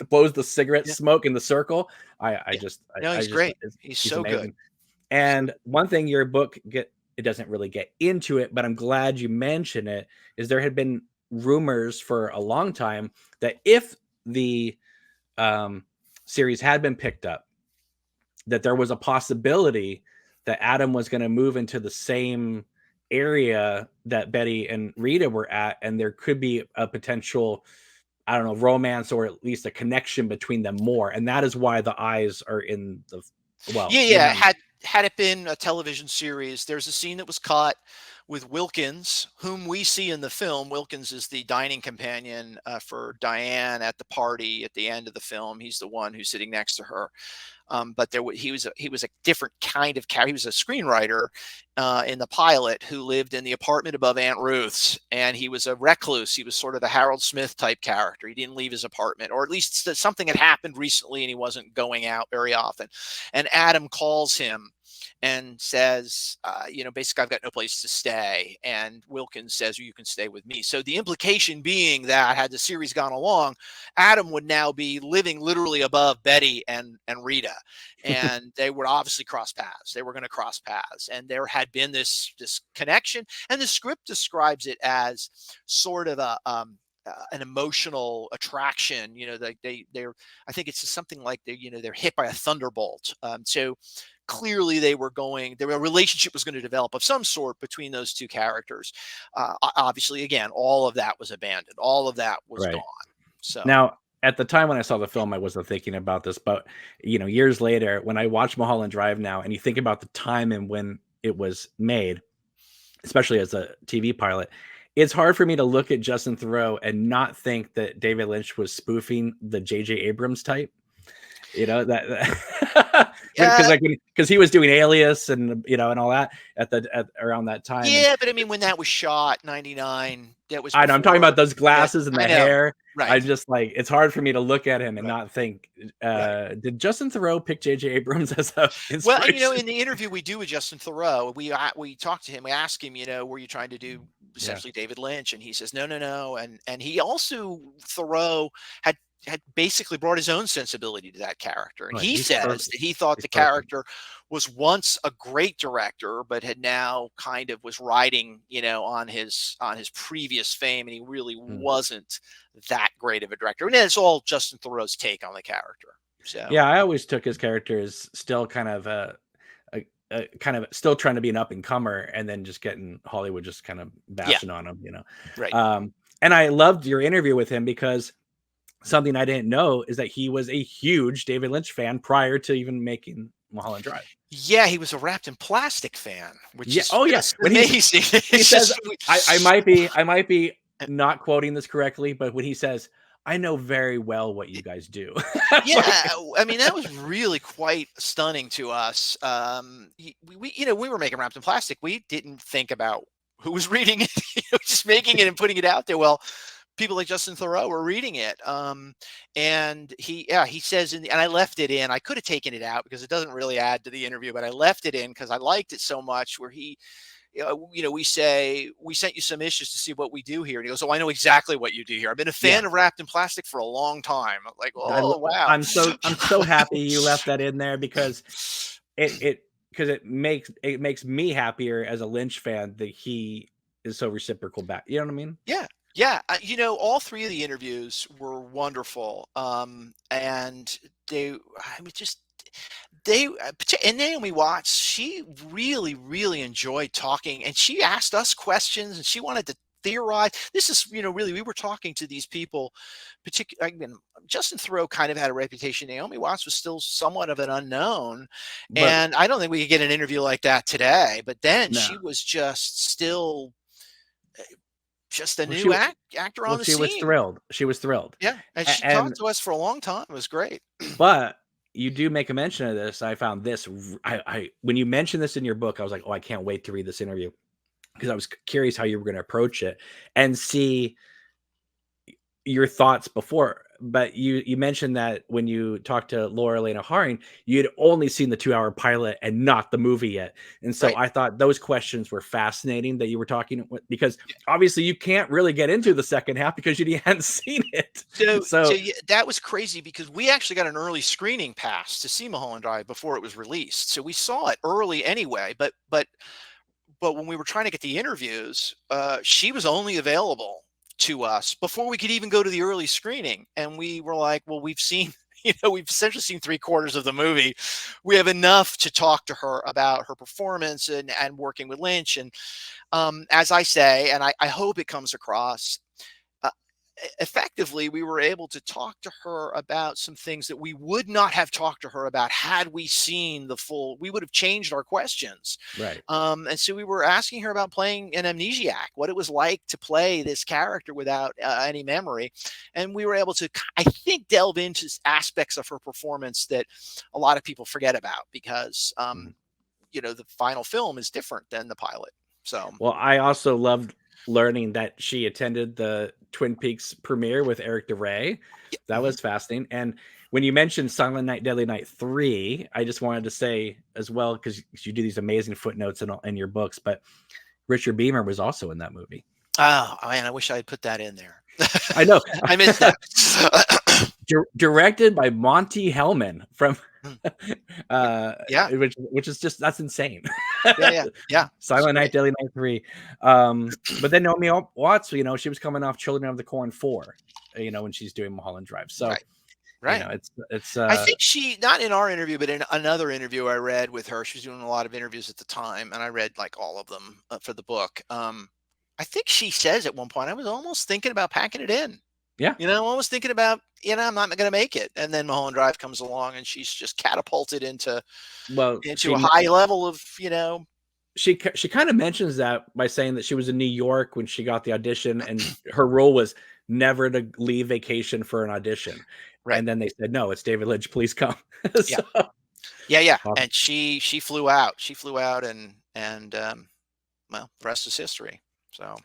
blows the cigarette Yeah. smoke in the circle, I I Yeah. just No, I he's just great. He's he's so good. amazing. And one thing your book it doesn't really get into it, but I'm glad you mention it, is there had been rumors for a long time that if the um, series had been picked up, that there was a possibility that Adam was going to move into the same area that Betty and Rita were at, and there could be a potential, I don't know, romance or at least a connection between them more. And that is why the eyes are in the well, Yeah, maybe yeah. not. Had it been a television series, there's a scene that was cut with Wilkins, whom we see in the film. Wilkins is the dining companion for Diane at the party at the end of the film. He's the one who's sitting next to her. But he was a different kind of character. He was a screenwriter in the pilot who lived in the apartment above Aunt Ruth's, and he was a recluse. He was sort of a Harold Smith type character. He didn't leave his apartment, or at least something had happened recently, and he wasn't going out very often. And Adam calls him and says, basically, I've got no place to stay. And Wilkins says, well, you can stay with me. So the implication being that had the series gone along, Adam would now be living literally above Betty and Rita, and they would obviously cross paths. They were going to cross paths, and there had been this connection. And the script describes it as sort of an emotional attraction. They're I think it's something like they're hit by a thunderbolt. So clearly their relationship was going to develop of some sort between those two characters. Obviously, again, all of that was abandoned. All of that was gone. Right. So Now, at the time when I saw the film, I wasn't thinking about this, but years later, when I watch Mulholland Drive now, and you think about the time and when it was made, especially as a TV pilot, it's hard for me to look at Justin Theroux and not think that David Lynch was spoofing the J.J. Abrams type. That because yeah, because he was doing Alias and all that at around that time, and yeah, but I mean, when that was shot, 99, that was I know I'm talking before. about those Yeah, glasses and I the know. hair. I Right, just like it's hard for me to look at him and right, not think, right. did Justin Theroux pick J.J. Abrams as a Well, and inspiration? in the interview we do with Justin Theroux, we talked to him. We asked him, were you trying to do Yeah. essentially David Lynch, and he says, no, no, no. And he also, Thoreau had basically brought his own sensibility to that character. And Right. he He's says perfect. that he thought He's the perfect. character was once a great director, but had now kind of was riding, on his previous fame, and he really Mm. wasn't that great of a director. And it's all Justin Thoreau's take on the character. So Yeah, I always took his character as still kind of kind of still trying to be an up and comer, and then just getting Hollywood just kind of yeah, bashing on him, right. And I loved your interview with him because something I didn't know is that he was a huge David Lynch fan prior to even making Mulholland Drive. Yeah, he was a Wrapped in Plastic fan, which Yeah. is Oh yeah. just When amazing. he It's says, just I might be not quoting this correctly, but when he says, "I know very well what you guys do," it's yeah, like, I mean, that was really quite stunning to us. We were making Wrapped in Plastic. We didn't think about who was reading it, just making it and putting it out there. Well, people like Justin Thoreau were reading it. And he says, and I left it in. I could have taken it out because it doesn't really add to the interview, but I left it in because I liked it so much. Where we say, we sent you some issues to see what we do here. And he goes, oh, I know exactly what you do here. I've been a yeah. fan of Wrapped in Plastic for a long time. I'm like, I, oh, wow. I'm so happy you left that in there because it makes me happier as a Lynch fan that he is so reciprocal back. You know what I mean? Yeah. Yeah. All three of the interviews were wonderful. And I mean, and Naomi Watts, she really, really enjoyed talking, and she asked us questions, and she wanted to theorize. This is, really, we were talking to these people, particularly, I mean, Justin Thoreau kind of had a reputation. Naomi Watts was still somewhat of an unknown, But and I don't think we could get an interview like that today. But then no. she was just a Well, new actor on the she was scene. thrilled. She was thrilled. Yeah, and she talked And to us for a long time. It was great. but you do make a mention of this. I found this. I when you mentioned this in your book, I was like, oh, I can't wait to read this interview because I was curious how you were going to approach it and see your thoughts before. But you mentioned that when you talked to Laura Elena Haring, you had only seen the 2-hour pilot and not the movie yet. And so Right. I thought those questions were fascinating that you were talking because obviously you can't really get into the second half because you hadn't seen it. So So yeah, that was crazy because we actually got an early screening pass to see Mulholland Drive before it was released. So we saw it early anyway. But when we were trying to get the interviews, she was only available to us before we could even go to the early screening. And we were like, well, we've seen, we've essentially seen 3/4 of the movie. We have enough to talk to her about her performance and working with Lynch. And as I say, and I hope it comes across, uh, effectively, we were able to talk to her about some things that we would not have talked to her about had we seen the full. We would have changed our questions. right. And so we were asking her about playing an amnesiac, what it was like to play this character without any memory. And we were able to, I think, delve into aspects of her performance that a lot of people forget about because, Mhm. the final film is different than the pilot. So, Well, I also loved learning that she attended the Twin Peaks premiere with Eric DeRay. yeah, That was fascinating. And when you mentioned Silent Night, Deadly Night 3, I just wanted to say as well, because you do these amazing footnotes in your books, but Richard Beamer was also in that movie. oh man, I wish I had put that in there. I know. I missed that. Directed by Monty Hellman from Mm, yeah, which is just that's insane. yeah. It's Silent Night, great. Deadly Night 3. But then Naomi Watts, she was coming off Children of the Corn 4, when she's doing Mulholland Drive. So, Right, right. it's I think she, not in our interview, but in another interview I read with her, she was doing a lot of interviews at the time, and I read like all of them for the book. I think she says at one point, I was almost thinking about packing it in. yeah. Almost thinking about, I'm not going to make it. And then Mulholland Drive comes along, and she's just catapulted into Well, into a high level of, she kind of mentions that by saying that she was in New York when she got the audition, and her role was never to leave vacation for an audition. right. And then they said, "No, it's David Lynch. Please come." Yeah. So, Yeah. awesome. And she flew out. She flew out, and well, the rest is history. So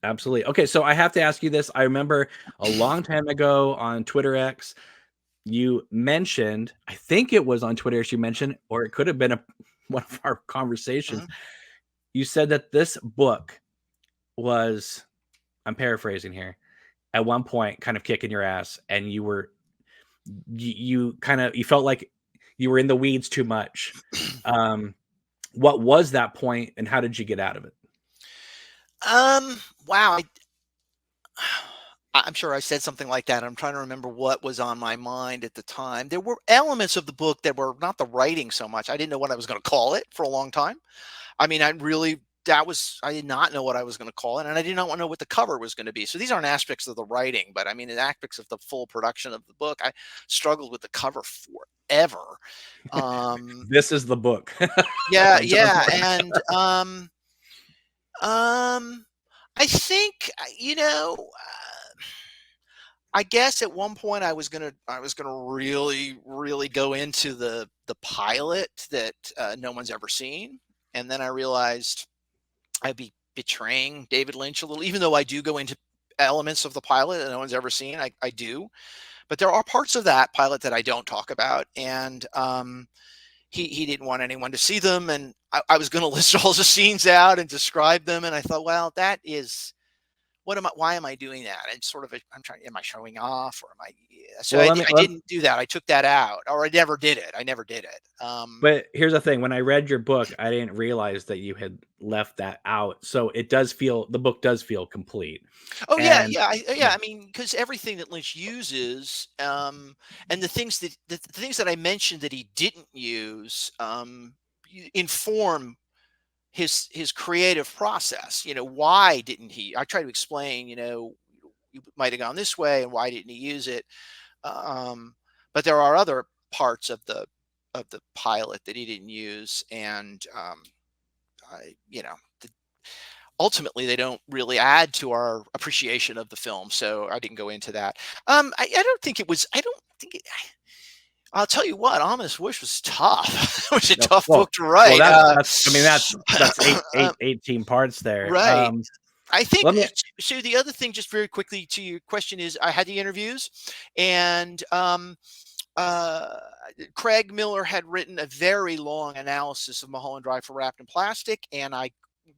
Absolutely. Okay, so I have to ask you this. I remember a long time ago on Twitter X, you mentioned, I think it was on Twitter, you mentioned, or it could have been one of our conversations. mhm. You said that this book was, I'm paraphrasing here, at one point kind of kicking your ass, and you kind of, you felt like you were in the weeds too much. Um, what was that point, and how did you get out of it? Wow. I'm sure I said something like that. I'm trying to remember what was on my mind at the time. There were elements of the book that were not the writing so much. I didn't know what I was going to call it for a long time. I mean, I did not know what I was going to call it, and I did not know what the cover was going to be. So these aren't aspects of the writing, but I mean, in aspects of the full production of the book, I struggled with the cover forever. Um, This is the book. yeah, Like George yeah, Martin. and um, I think I guess at one point I was gonna really go into the pilot that no one's ever seen, and then I realized I'd be betraying David Lynch a little, even though I do go into elements of the pilot that no one's ever seen. I do, but there are parts of that pilot that I don't talk about, and he didn't want anyone to see them, and I was going to list all the scenes out and describe them, and I thought, well, that is what am I? Why am I doing that? And sort of, I'm trying. Am I showing off, or am I? Yeah, so Well, I didn't do that. I took that out, or I never did it. I never did it. but here's the thing, when I read your book, I didn't realize that you had left that out, so the book does feel complete, Oh yeah, and yeah. yeah. I mean, because everything that Lynch uses, and the things that I mentioned that he didn't use, inform his creative process. Why didn't he? I try to explain. You might have gone this way, and why didn't he use it? Um, but there are other parts of the pilot that he didn't use, and I, you know, ultimately they don't really add to our appreciation of the film. So I didn't go into that. I don't think it was. I don't think. I'll tell you what, Ominous Wish was tough. It was a No, tough book to write. that's I mean, that's Uh, 18 parts there. right. I think Let me so. The other thing, just very quickly to your question, is I had the interviews, and uh, Craig Miller had written a very long analysis of Mulholland Drive for Wrapped in Plastic, and I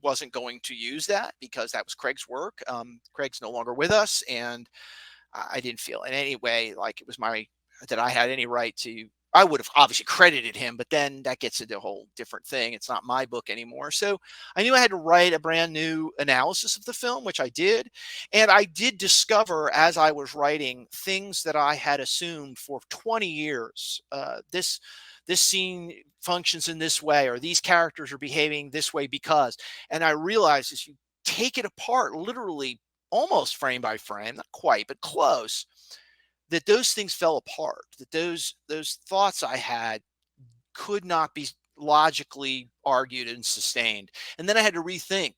wasn't going to use that because that was Craig's work. Craig's no longer with us, and I didn't feel in any way like it was that I had any right to. I would have obviously credited him, but then that gets into a whole different thing. It's not my book anymore. So I knew I had to write a brand new analysis of the film, which I did. And I did discover as I was writing things that I had assumed for 20 years. This scene functions in this way, or these characters are behaving this way because. And I realized as you take it apart, literally almost frame by frame, not quite, but close, that those things fell apart, that those thoughts I had could not be logically argued and sustained. And then I had to rethink.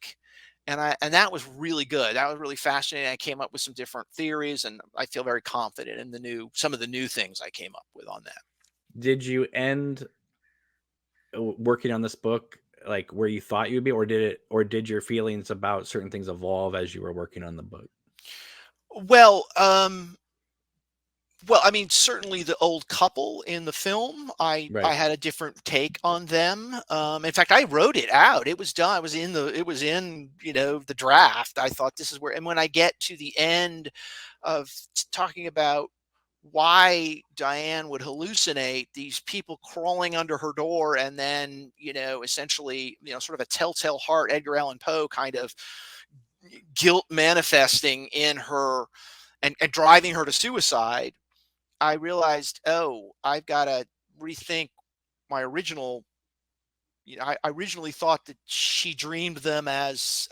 And that was really good. That was really fascinating. I came up with some different theories, and I feel very confident in some of the new things I came up with on that. Did you end working on this book like where you thought you'd be, or did your feelings about certain things evolve as you were working on the book? Well, I mean, certainly the old couple in the film, I Right. had a different take on them. In fact, I wrote it out. It was done. It was in, the draft. I thought this is where, and when I get to the end of talking about why Diane would hallucinate these people crawling under her door, and then, essentially, sort of a telltale heart, Edgar Allan Poe kind of guilt manifesting in her and driving her to suicide. I realized, oh, I've got to rethink my original. I originally thought that she dreamed them as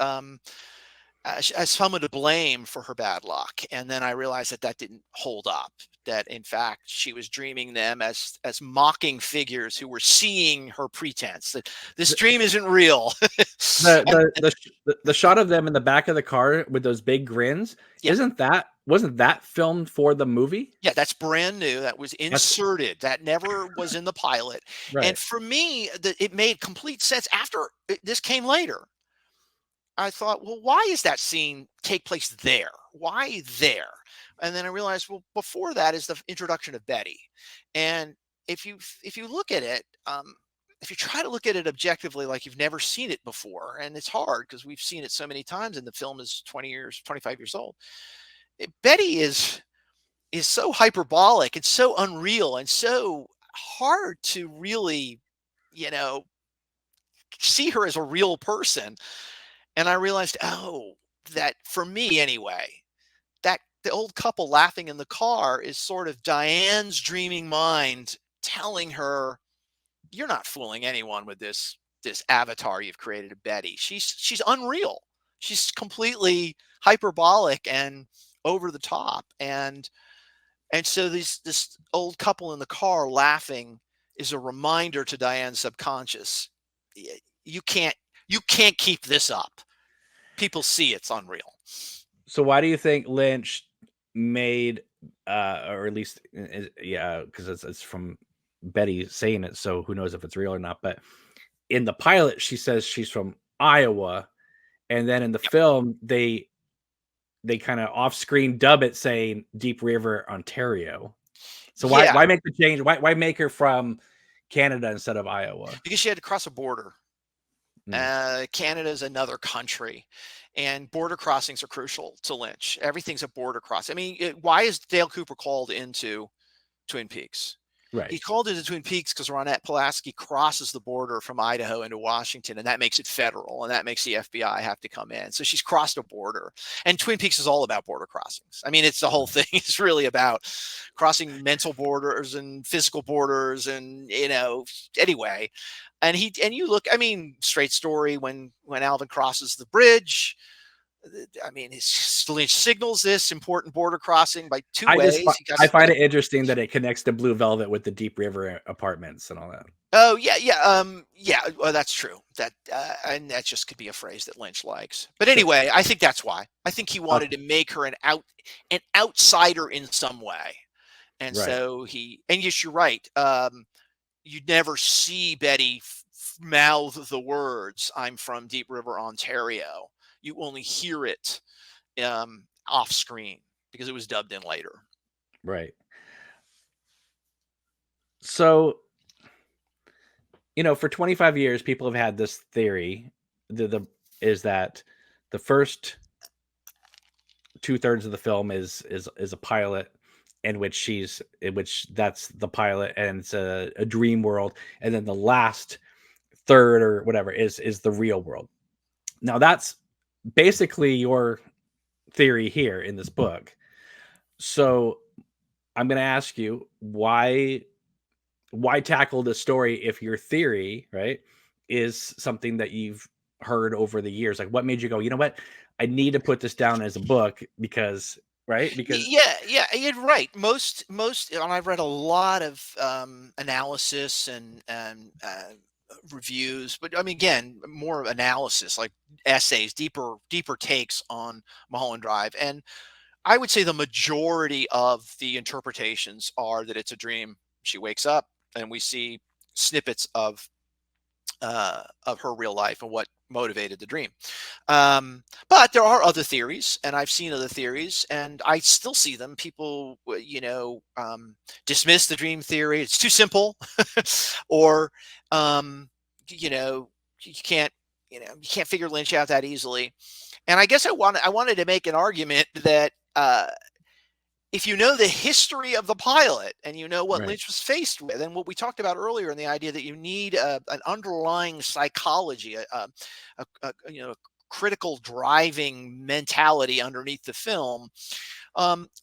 someone to blame for her bad luck, and then I realized that that didn't hold up. That in fact she was dreaming them as mocking figures who were seeing her pretense. That this The dream isn't real. the and, the the, sh- the shot of them in the back of the car with those big grins, yeah, wasn't that filmed for the movie? yeah, that's brand new. That was That's inserted. That never was in the pilot. And right. for me, it made complete sense after this came later. I thought, well, why is that scene take place there? Why there? And then I realized, well, before that is the introduction of Betty. And if you look at it, if you try to look at it objectively, like you've never seen it before, and it's hard because we've seen it so many times, and the film is 20 years, 25 years old. Betty is so hyperbolic and so unreal and so hard to really, you know, see her as a real person. And I realized, oh, that for me anyway, that the old couple laughing in the car is sort of Diane's dreaming mind telling her, "You're not fooling anyone with this avatar you've created of Betty. She's unreal. She's completely hyperbolic and over the top." And so this old couple in the car laughing is a reminder to Diane's subconscious. You can't you can't keep this up. People see it's unreal. So why do you think Lynch made, or at least, yeah, because it's from Betty saying it, so who knows if it's real or not? But in the pilot, she says she's from Iowa, and then in the film, they kind of off screen dub it saying Deep River, Ontario. So why Yeah, why make the change? Why make her from Canada instead of Iowa? because she had to cross a border. Mm, Canada is another country, and border crossings are crucial to Lynch. Everything's a border cross. I mean, why is Dale Cooper called into Twin Peaks? right, He called into Twin Peaks because Ronette Pulaski crosses the border from Idaho into Washington, and that makes it federal, and that makes the FBI have to come in. So she's crossed a border, and Twin Peaks is all about border crossings. I mean, it's the whole thing. It's really about crossing mental borders and physical borders, and anyway. And you look. I mean, straight story when Alvin crosses the bridge. I mean, Lynch signals this important border crossing by two ways. He I has find it interesting that it connects to Blue Velvet with the Deep River apartments and all that. Oh yeah, yeah, yeah. Well, that's true. And that just could be a phrase that Lynch likes. But Sure. anyway, I think that's why. I think he wanted Okay. to make her an outsider in some way, and Right. so he. And yes, you're right. You never see Betty mouth the words "I'm from Deep River, Ontario." You only hear it off screen because it was dubbed in later. Right. So, for 25 years, people have had this theory. The is that the first 2/3 of the film is a pilot in which that's the pilot, and it's a dream world, and then the last third or whatever is the real world. Now that's basically your theory here in this book. So I'm going to ask you why tackle the story if your theory, right, is something that you've heard over the years? Like, what made you go, you know what, I need to put this down as a book because, right, because Yeah, yeah, you're right. And I've read a lot of analysis and reviews, but I mean, again, more analysis, like essays, deeper takes on Mulholland Drive, and I would say the majority of the interpretations are that it's a dream. She wakes up, and we see snippets of her real life and what motivated the dream. But there are other theories, and I've seen other theories, and I still see them. People, dismiss the dream theory. It's too simple, or you know, you can't, you can't figure Lynch out that easily. And I guess I wanted to make an argument that if you know the history of the pilot and you know what right, Lynch was faced with, and what we talked about earlier, in the idea that you need an underlying psychology, a critical driving mentality underneath the film,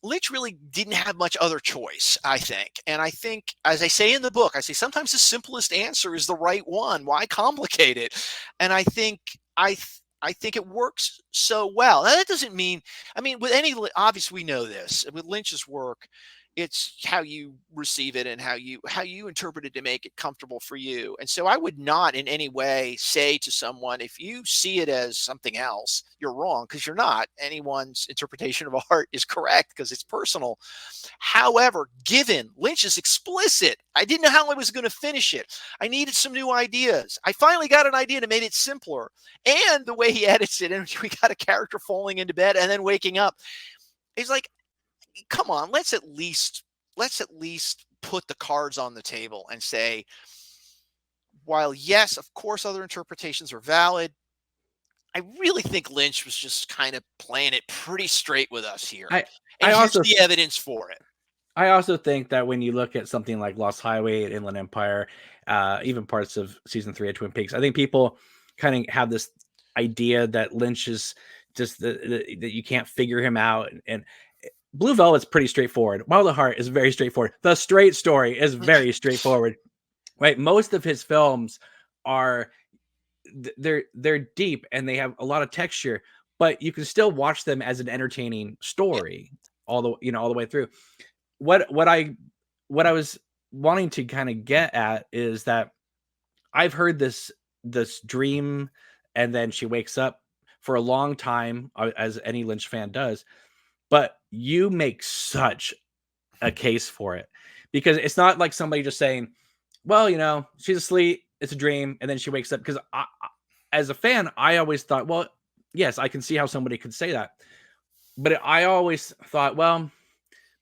Lynch really didn't have much other choice, I think. And I think, as I say in the book, I say sometimes the simplest answer is the right one. Why complicate it? And I think it works so well. Now, that doesn't mean, I mean, with any, obviously we know this with Lynch's work, it's how you receive it and how you interpret it to make it comfortable for you. And so I would not in any way say to someone, if you see it as something else, you're wrong, because you're not. Anyone's interpretation of art is correct because it's personal. However, given Lynch is explicit, I didn't know how I was going to finish it. I needed some new ideas. I finally got an idea to make it simpler. And the way he edits it, and we got a character falling into bed and then waking up. He's like, come on, let's at least put the cards on the table and say while yes, of course, other interpretations are valid, I really think Lynch was just kind of playing it pretty straight with us here. I And I here's also the evidence for it. I also think that when you look at something like Lost Highway and Inland Empire, even parts of season 3 of Twin Peaks, I think people kind of have this idea that Lynch is just that you can't figure him out. And Blue Velvet's pretty straightforward. Wild at Heart is very straightforward. The Straight Story is very straightforward. Right? Most of his films are they're deep and they have a lot of texture, but you can still watch them as an entertaining Yeah, story all the way through. What I was wanting to kind of get at is that I've heard this dream and then she wakes up for a long time, as any Lynch fan does, but you make such a case for it because it's not like somebody just saying, well, she's asleep, it's a dream, and then she wakes up. Because as a fan, I always thought, well, yes, I can see how somebody could say that, but I always thought, well,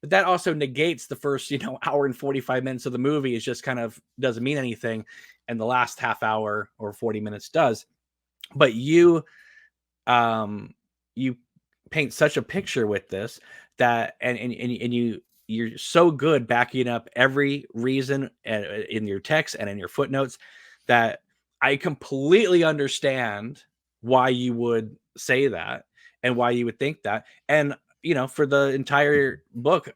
but that also negates the first, hour and 45 minutes of the movie is just kind of doesn't mean anything. And the last half hour or 40 minutes does. But you paint such a picture with this that, and you're so good backing up every reason in your text and in your footnotes that I completely understand why you would say that and why you would think that. And for the entire book,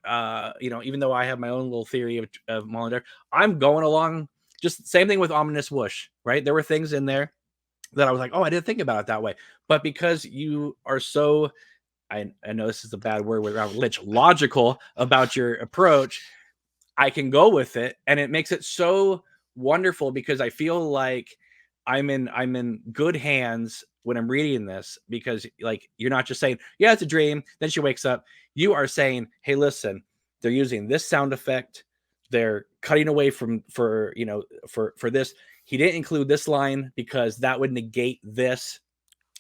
even though I have my own little theory of Mulholland, I'm going along just same thing with Ominous Whoosh, right? There were things in there that I was like, oh, I didn't think about it that way. But because you are so, I know this is a bad word with Lynch, logical about your approach, I can go with it. And it makes it so wonderful because I feel like I'm in good hands when I'm reading this, because like you're not just saying, yeah, it's a dream, then she wakes up. You are saying, hey, listen, they're using this sound effect, they're cutting away for this. He didn't include this line because that would negate this.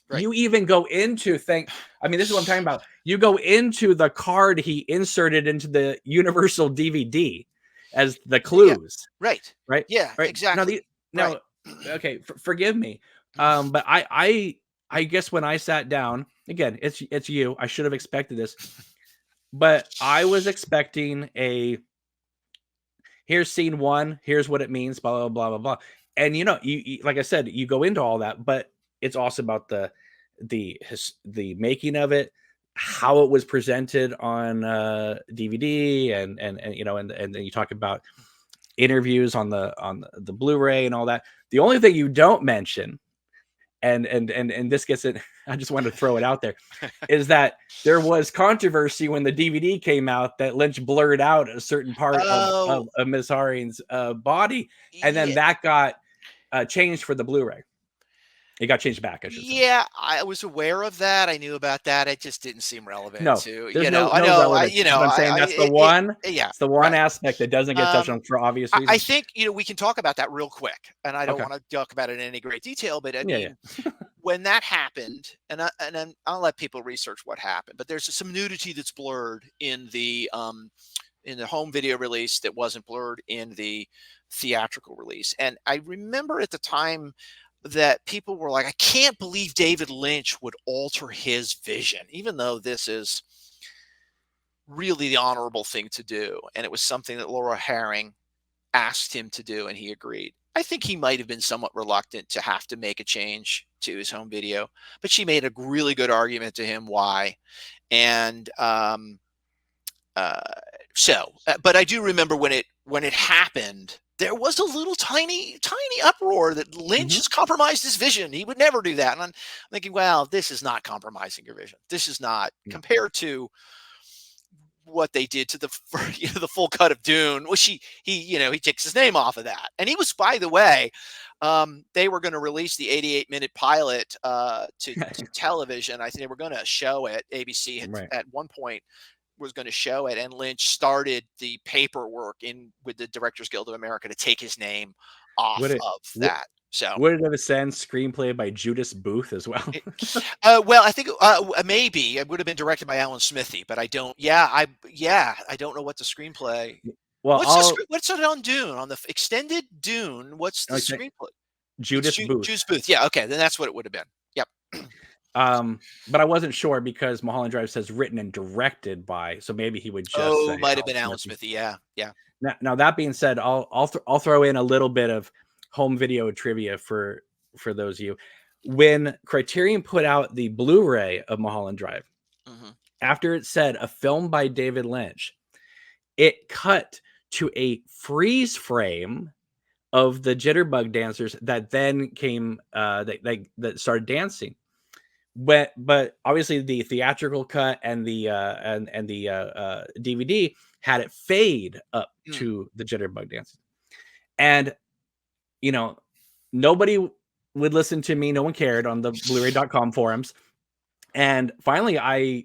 right. You even go into this is what I'm talking about. You go into the card he inserted into the Universal DVD as the Yeah, clues, right. right? Yeah, Right. Now exactly. Right. okay, forgive me. But I guess when I sat down, again, it's you. I should have expected this, but I was expecting here's scene one, here's what it means, blah blah blah blah blah. And you like I said, you go into all that, but it's also about the making of it, how it was presented on DVD, and then you talk about interviews on the Blu-ray and all that. The only thing you don't mention, and this gets it, I just wanted to throw it out there, is that there was controversy when the DVD came out that Lynch blurred out a certain part Oh, of Miss Harine's body, and then yeah. that got changed for the Blu-ray. It got changed back, I should say. Yeah, I was aware of that. I knew about that. It just didn't seem relevant No, to, there's no I no know, relevance, but I'm saying that's the one. yeah, It's the one right. aspect that doesn't get touched Um, on for obvious I reasons. think, we can talk about that real quick, and I don't Okay. want to talk about it in any great detail, but I Yeah, yeah. mean, when that happened, and then I'll let people research what happened, but there's some nudity that's blurred in the home video release that wasn't blurred in the theatrical release. And I remember at the time that people were like, I can't believe David Lynch would alter his vision, even though this is really the honorable thing to do. And it was something that Laura Herring asked him to do, and he agreed. I think he might have been somewhat reluctant to have to make a change to his home video, but she made a really good argument to him why. And uh, but I do remember when it happened, there was a little tiny uproar that Lynch Mhm. has compromised his vision. He would never do that. And I'm thinking, well, this is not compromising your vision. This is not No. compared to what they did to the the full cut of Dune. Which he takes his name off of that. And he was, by the way, they were going to release the 88-minute pilot to television. I think they were going to show it. ABC had Right. at one point was going to show it, and Lynch started the paperwork in with the Directors Guild of America to take his name Would off it of would that. So, would it have said screenplay by Judas Booth as well? it, well, I think maybe it would have been directed by Alan Smithy, but I don't. Yeah, I don't know what the screenplay. Well, What's it on Dune, on the extended Dune? What's the okay, screenplay? It's Judith Booth. Juice Booth. Yeah, okay, then that's what it would have been. Yep. But I wasn't sure because Mulholland Drive says written and directed by, so maybe he would just Oh, say might have Alan been Alan Smithy. Smithy. Yeah, yeah. Now that being said, I'll throw in a little bit of home video trivia for those of you. When Criterion put out the Blu-ray of Mulholland Drive, Mhm. after it said a film by David Lynch, it cut to a freeze frame of the jitterbug dancers that then came that started dancing. But obviously the theatrical cut and the DVD had it fade up Mm. to the jitterbug dancing. And you know, nobody would listen to me, no one cared on the blu-ray.com forums. And finally I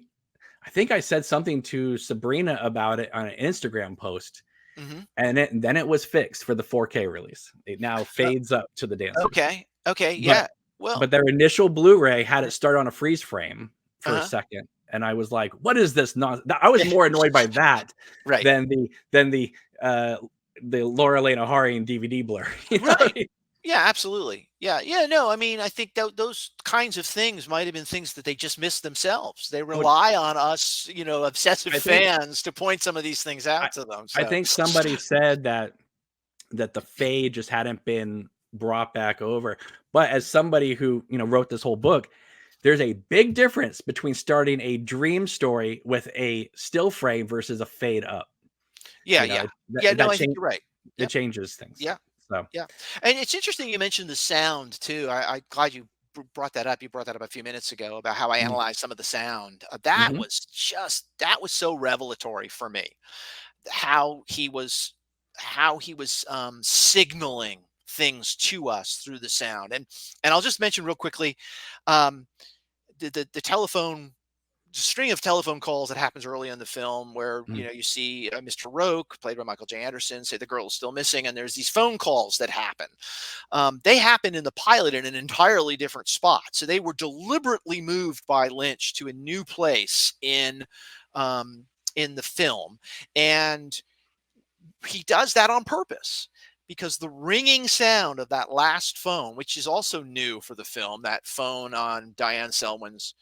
think I said something to Sabrina about it on an Instagram post, Mhm. and then it was fixed for the 4K release. It now fades up to the dancers. Okay, okay, But yeah. Well, but their initial Blu-ray had it start on a freeze frame for a uh-huh. second, and I was like, "What is this nonsense?" I was more annoyed by that Right. than uh, the Laura Lena Harian DVD blur. You know what I Right. mean? Yeah, absolutely. Yeah, yeah, no, I mean, I think those kinds of things might have been things that they just missed themselves. They Well, rely on us, obsessive I think fans to point some of these things I out to them, I so think somebody said that the fade just hadn't been brought back over. But as somebody who, wrote this whole book, there's a big difference between starting a dream story with a still frame versus a fade up. yeah, You know, yeah. it Yeah, that no, that I think change you're right. it Yep. changes things. Yeah. So, Yeah, and it's interesting you mentioned the sound too. I glad you brought that up. You brought that up a few minutes ago about how I mhm, analyzed some of the sound. mhm, That was so revelatory for me. How he was signaling things to us through the sound. And I'll just mention real quickly, um, the telephone string of telephone calls that happens early in the film where mhm, you see Mr. Roke, played by Michael J. Anderson, say the girl is still missing, and there's these phone calls that happen. They happen in the pilot in an entirely different spot, so they were deliberately moved by Lynch to a new place in the film, and he does that on purpose. Because the ringing sound of that last phone, which is also new for the film, that phone on Diane Selwyn's,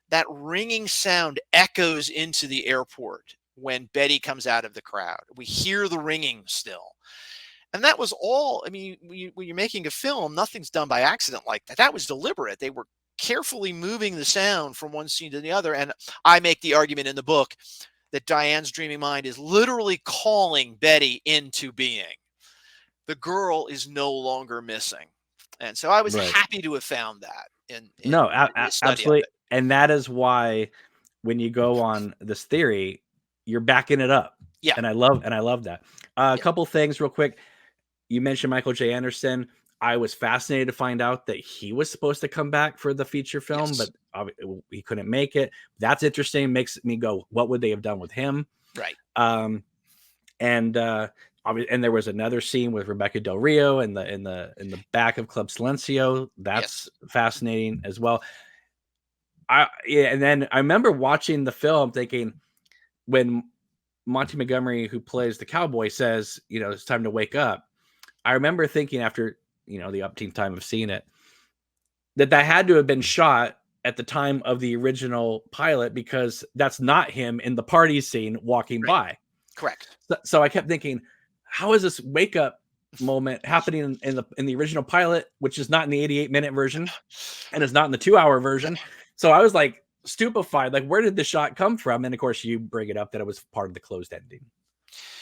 that ringing sound echoes into the airport when Betty comes out of the crowd. We hear the ringing still. And that was all. I mean, when you're making a film, nothing's done by accident like that. That was deliberate. They were carefully moving the sound from one scene to the other. And I make the argument in the book that Diane's dreaming mind is literally calling Betty into being. The girl is no longer missing. And so I was right. happy to have found that No, in the study of absolutely, it. and that is why when you go on this theory, you're backing it up, Yeah. and I love that. A Yeah. couple things real quick. You mentioned Michael J. Anderson. I was fascinated to find out that he was supposed to come back for the feature film, Yes. but he couldn't make it. That's interesting. Makes me go, what would they have done with him? Right. Um, and there was another scene with Rebecca Del Rio in the back of Club Silencio. That's Yes. fascinating as well. Yeah, and then I remember watching the film thinking when Monty Montgomery, who plays the cowboy, says, it's time to wake up. I remember thinking after, the upteenth time of seeing it, that had to have been shot at the time of the original pilot because that's not him in the party scene walking Right. by. Correct. So I kept thinking, how is this wake up moment happening in the original pilot, which is not in the 88-minute version and is not in the 2-hour version? So I was like stupefied, like where did the shot come from? And of course, you bring it up that it was part of the closed ending.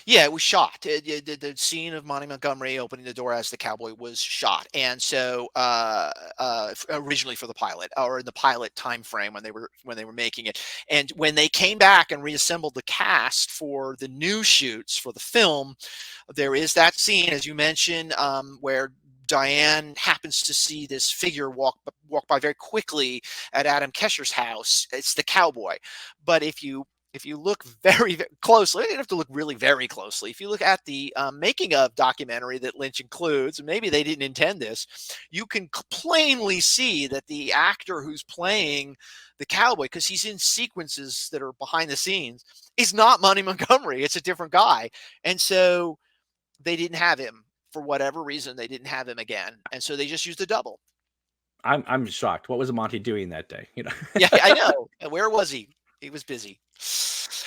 Yeah, it was shot. The scene of Monty Montgomery opening the door as the cowboy was shot, and so originally for the pilot or in the pilot time frame when they were making it, and when they came back and reassembled the cast for the new shoots for the film, there is that scene as you mentioned where Diane happens to see this figure walk by very quickly at Adam Kesher's house. It's the cowboy, but if you if you look very, very closely, you don't have to look really very closely. If you look at the making of documentary that Lynch includes, and maybe they didn't intend this, you can plainly see that the actor who's playing the cowboy, because he's in sequences that are behind the scenes, is not Monty Montgomery. It's a different guy. And so they didn't have him for whatever reason. They didn't have him again. And so they just used a double. I'm shocked. What was Monty doing that day? Yeah, I know. And where was he? He was busy.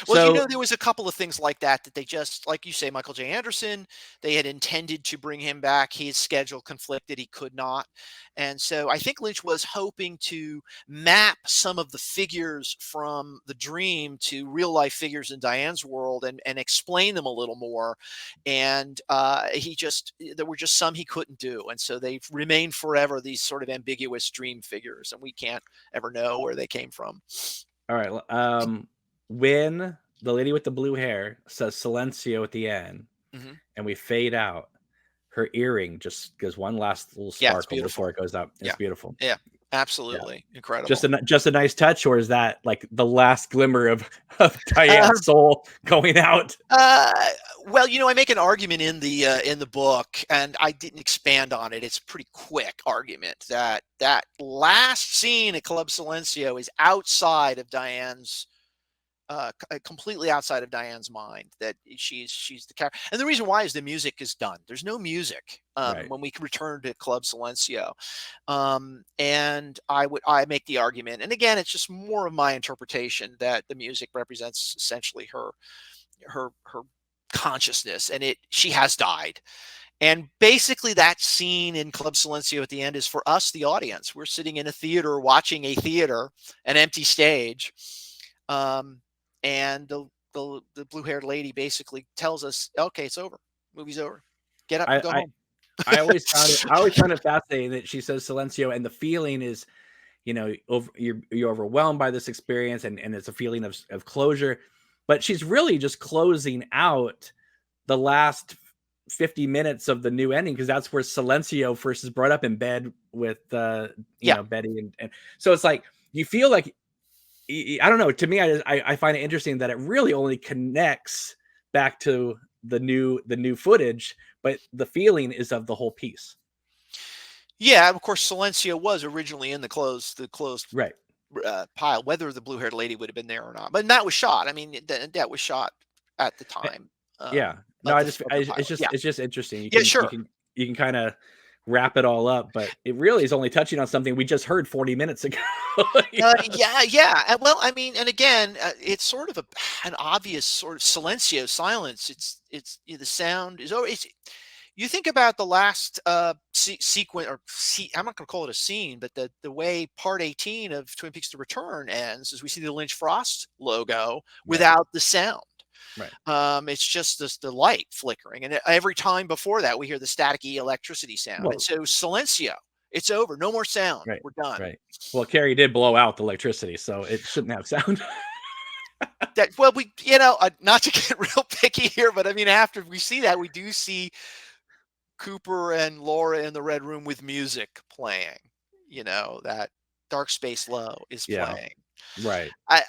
Well, So there was a couple of things like that that they just, like you say, Michael J. Anderson, they had intended to bring him back. His schedule conflicted. He could not. And so I think Lynch was hoping to map some of the figures from the dream to real life figures in Diane's world and explain them a little more. And there were just some he couldn't do. And so they've remained forever these sort of ambiguous dream figures, and we can't ever know where they came from. all right. When the lady with the blue hair says silencio at the end, and we fade out, her earring just gives one last little sparkle before it goes up. It's beautiful. Yeah, absolutely. Yeah. Incredible. Just a nice touch, or is that like the last glimmer of Diane's soul going out? Well, I make an argument in the book, and I didn't expand on it. It's a pretty quick argument that last scene at Club Silencio is outside of Diane's, completely outside of Diane's mind. That she's the character, and the reason why is the music is done. There's no music when we return to Club Silencio, and I make the argument, and again, it's just more of my interpretation that the music represents essentially her consciousness, and she has died. And basically that scene in Club Silencio at the end is for us, the audience. We're sitting in a theater watching a theater, an empty stage, and the blue-haired lady basically tells us, okay, it's over, movie's over, get up and go home. I always found it fascinating that she says silencio, and the feeling is, you're overwhelmed by this experience, and it's a feeling of closure, but she's really just closing out the last 50 minutes of the new ending, because that's where silencio first is brought up in bed with Betty, and so it's like you feel like, I don't know, to me, I find it interesting that it really only connects back to the new footage, but the feeling is of the whole piece. Yeah, of course, Silencio was originally in the closed right pile, whether the blue-haired lady would have been there or not. But that was shot. I mean, that was shot at the time. It's just interesting. Sure. You can kind of wrap it all up, but it really is only touching on something we just heard 40 minutes ago. Yeah. Well, I mean, and again, it's sort of an obvious sort of silencio, silence. It's the sound is always. You think about the last sequence, I'm not going to call it a scene, but the way part 18 of Twin Peaks: The Return ends is we see the Lynch Frost logo without the sound. Right. It's just the light flickering, and every time before that we hear the staticky electricity sound. And so silencio, it's over, no more sound. Right. We're done. Right. Well, Carrie did blow out the electricity, so it shouldn't have sound. We not to get real picky here, but I mean, after we see that, we do see Cooper and Laura in the red room with music playing. That Dark Space Low is playing. Right. I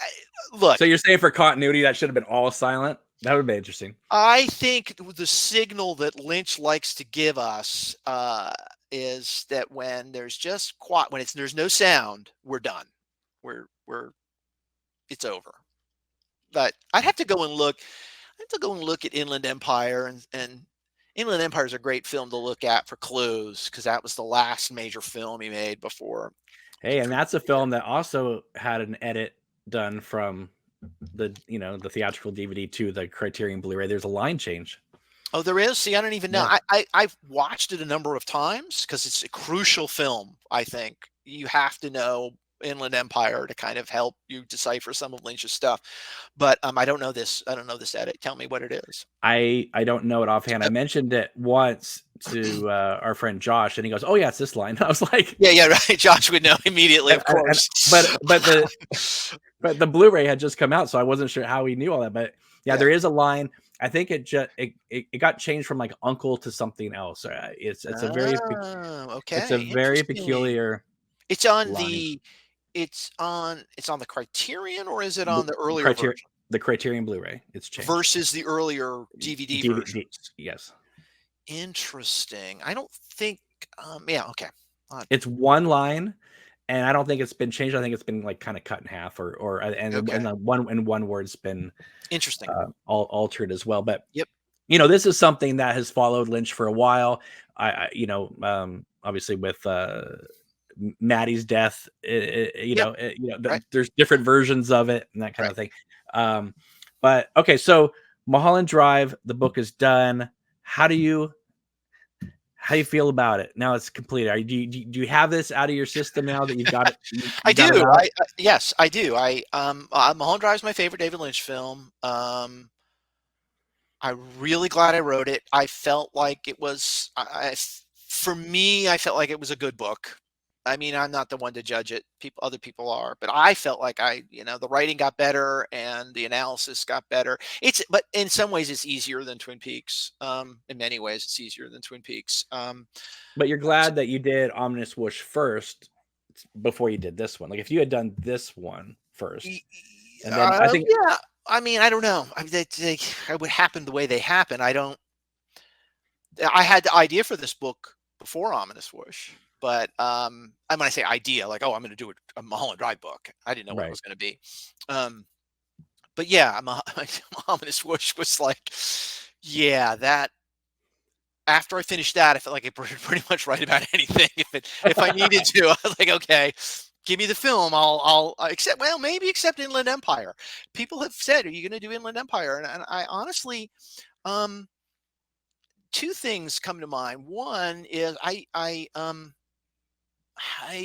look. So you're saying for continuity that should have been all silent? That would be interesting. I think the signal that Lynch likes to give us is that when there's just quiet, when there's no sound, we're done. It's over. But I'd have to go and look. At Inland Empire, and Inland Empire is a great film to look at for clues, because that was the last major film he made before. Hey, and that's a film that also had an edit done from the theatrical DVD to the Criterion Blu-ray. There's a line change. Oh, there is? See, I don't even know. Yeah. I've watched it a number of times because it's a crucial film. I think you have to know Inland Empire to kind of help you decipher some of Lynch's stuff. But I don't know this. I don't know this edit. Tell me what it is. I don't know it offhand. I mentioned it once to our friend Josh, and he goes, "Oh yeah, it's this line." I was like, "Yeah, right." Josh would know immediately, of course. But the Blu-ray had just come out, so I wasn't sure how he knew all that. But yeah. There is a line. I think it got changed from like uncle to something else. It's a very It's a very peculiar. It's on line. It's on the Criterion, or is it on the earlier version? The Criterion Blu-ray. It's changed. versus the earlier DVD versions. Yes. Interesting. I don't think. Yeah. Okay. It's one line, and I don't think it's been changed. I think it's been like kind of cut in half, and the one word's been interesting. Altered as well. But yep. This is something that has followed Lynch for a while. Obviously with Maddie's death, right. there's different versions of it and that kind of thing. But okay, so Mulholland Drive, the book is done. How do you feel about it now? It's completed. Do you have this out of your system now that you've got it? I do. Yes, I do. Mulholland Drive is my favorite David Lynch film. I'm really glad I wrote it. I felt like it was, for me, I felt like it was a good book. I mean, I'm not the one to judge it. Other people are, but I felt like the writing got better and the analysis got better. But in some ways it's easier than Twin Peaks. In many ways it's easier than Twin Peaks. But you're glad that you did Ominous Whoosh first before you did this one. Like if you had done this one first, and then I think, yeah, I mean, I don't know. I mean, it would happen the way they happen. I had the idea for this book before Ominous Whoosh. But when I say idea, like, I'm going to do a Mulholland Drive book. I didn't know what it was going to be. But yeah, Ominous Whoosh was like, yeah, that. After I finished that, I felt like I could pretty much write about anything if I needed to. I was like, okay, give me the film. I'll accept. Well, maybe accept Inland Empire. People have said, "Are you going to do Inland Empire?" And I honestly, two things come to mind. One is I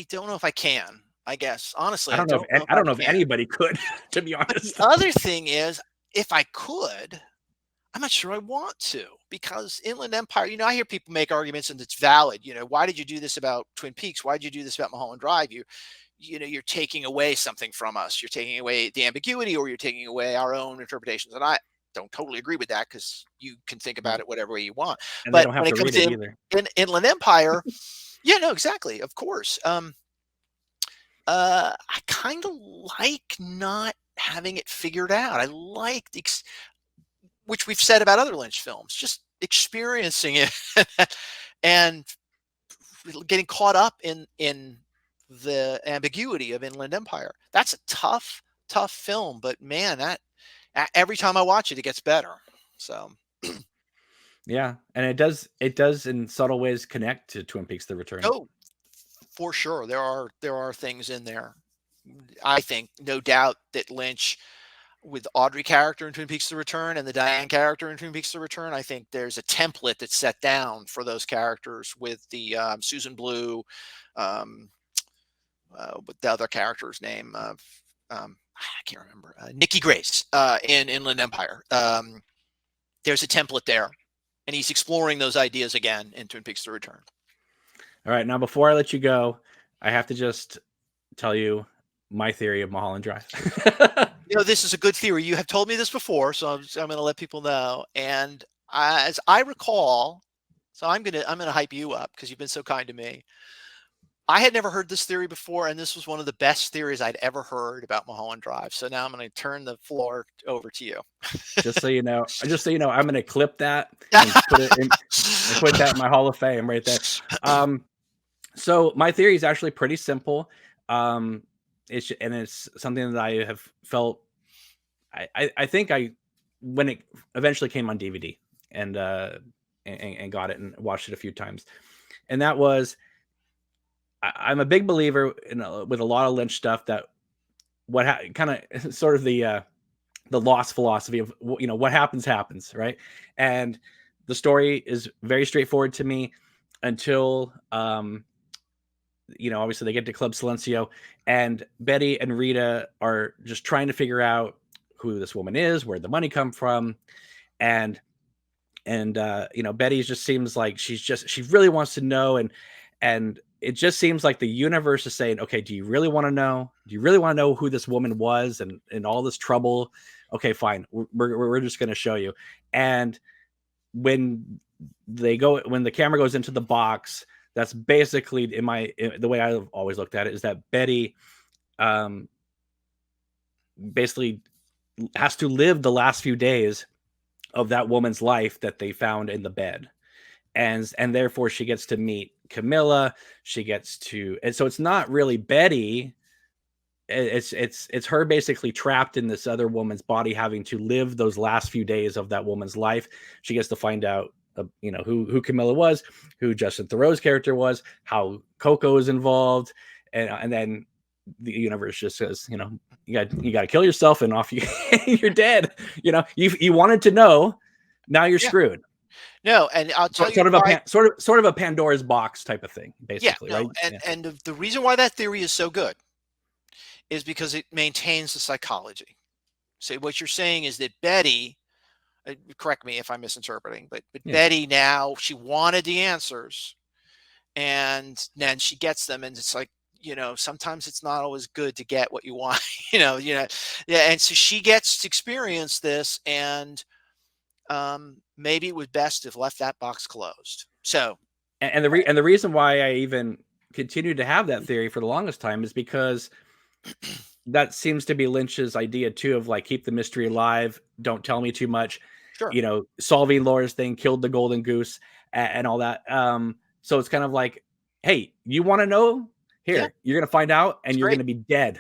don't know if I can. I guess honestly, I don't know if anybody could, to be honest. The other thing is, if I could, I'm not sure I want to, because Inland Empire. I hear people make arguments, and it's valid. Why did you do this about Twin Peaks? Why did you do this about Mulholland Drive? You're taking away something from us. You're taking away the ambiguity, or you're taking away our own interpretations. And I don't totally agree with that, because you can think about it whatever way you want. And but they don't have when to it comes read it to either. Inland Empire. Yeah, no, exactly. Of course. I kind of like not having it figured out. I like which we've said about other Lynch films, just experiencing it and getting caught up in the ambiguity of Inland Empire. That's a tough film, but man, that every time I watch it, it gets better. So. Yeah, and it does in subtle ways connect to Twin Peaks: The Return. Oh, for sure. There are things in there. I think, no doubt, that Lynch, with Audrey character in Twin Peaks: The Return and the Diane character in Twin Peaks: The Return, I think there's a template that's set down for those characters with the Susan Blue, with the other character's name, I can't remember, Nikki Grace in Inland Empire. There's a template there. And he's exploring those ideas again in Twin Peaks: The Return. All right. Now, before I let you go, I have to just tell you my theory of Mulholland Drive. This is a good theory. You have told me this before, so I'm going to let people know. And as I recall, so I'm going to hype you up because you've been so kind to me. I had never heard this theory before, and this was one of the best theories I'd ever heard about Mulholland Drive. So now I'm going to turn the floor over to you. Just so you know, I'm going to clip that and put that in my Hall of Fame right there. So my theory is actually pretty simple. It's something that I have felt. I think when it eventually came on DVD and got it and watched it a few times, and that was. I'm a big believer with a lot of Lynch stuff that kind of sort of the lost philosophy of what happens, right? And the story is very straightforward to me until obviously they get to Club Silencio, and Betty and Rita are just trying to figure out who this woman is, where the money come from, and Betty just seems like she really wants to know, and it just seems like the universe is saying, okay, do you really want to know? Do you really want to know who this woman was and all this trouble? Okay, fine. We're just going to show you. And when the camera goes into the box, that's basically the way I've always looked at it is that Betty basically has to live the last few days of that woman's life that they found in the bed. And therefore she gets to meet Camilla. She gets to, and so it's not really Betty. It's her basically trapped in this other woman's body, having to live those last few days of that woman's life. She gets to find out, who Camilla was, who Justin Theroux's character was, how Coco is involved, and then the universe just says, you got to kill yourself, and off you you're dead. You wanted to know, now you're Yeah. screwed. No, and I'll tell you Sort of why. sort of a Pandora's box type of thing, basically, No, right? and the reason why that theory is so good is because it maintains the psychology. So what you're saying is that Betty, correct me if I'm misinterpreting, but Yeah. Betty, now she wanted the answers, and then she gets them, and it's like, sometimes it's not always good to get what you want, yeah. And so she gets to experience this, and maybe it was best to have left that box closed. So, and the reason why I even continued to have that theory for the longest time is because that seems to be Lynch's idea too, of like, keep the mystery alive, don't tell me too much. sure. Solving Laura's thing, killed the golden goose, and all that. So it's kind of like, hey, you want to know? Yeah, Here, you're gonna find out, it's and you're great. gonna be dead.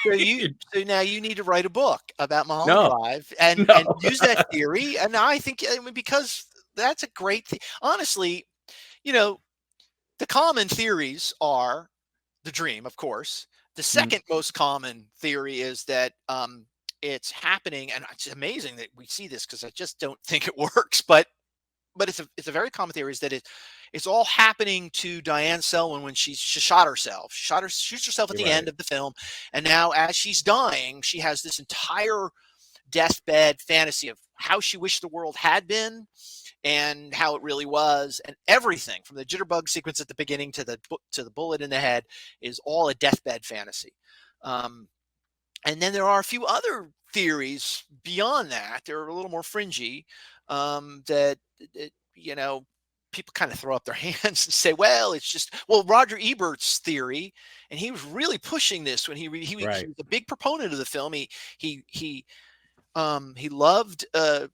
So now you need to write a book about Mulholland No, Drive and no. use that theory. And I think, because that's a great thing. Honestly, the common theories are the dream, of course. The Mm, second most common theory is that it's happening, and it's amazing that we see this because I just don't think it works. But it's a very common theory, is that it's all happening to Diane Selwyn when she shot herself. Shoots herself at you're the right. end of the film, and now as she's dying, she has this entire deathbed fantasy of how she wished the world had been and how it really was, and everything from the jitterbug sequence at the beginning to the bullet in the head is all a deathbed fantasy. Um, and then there are a few other theories beyond that. They're a little more fringy, that people kind of throw up their hands and say, well, it's just, well, Roger Ebert's theory, and he was really pushing this when he Right. was a big proponent of the film. He loved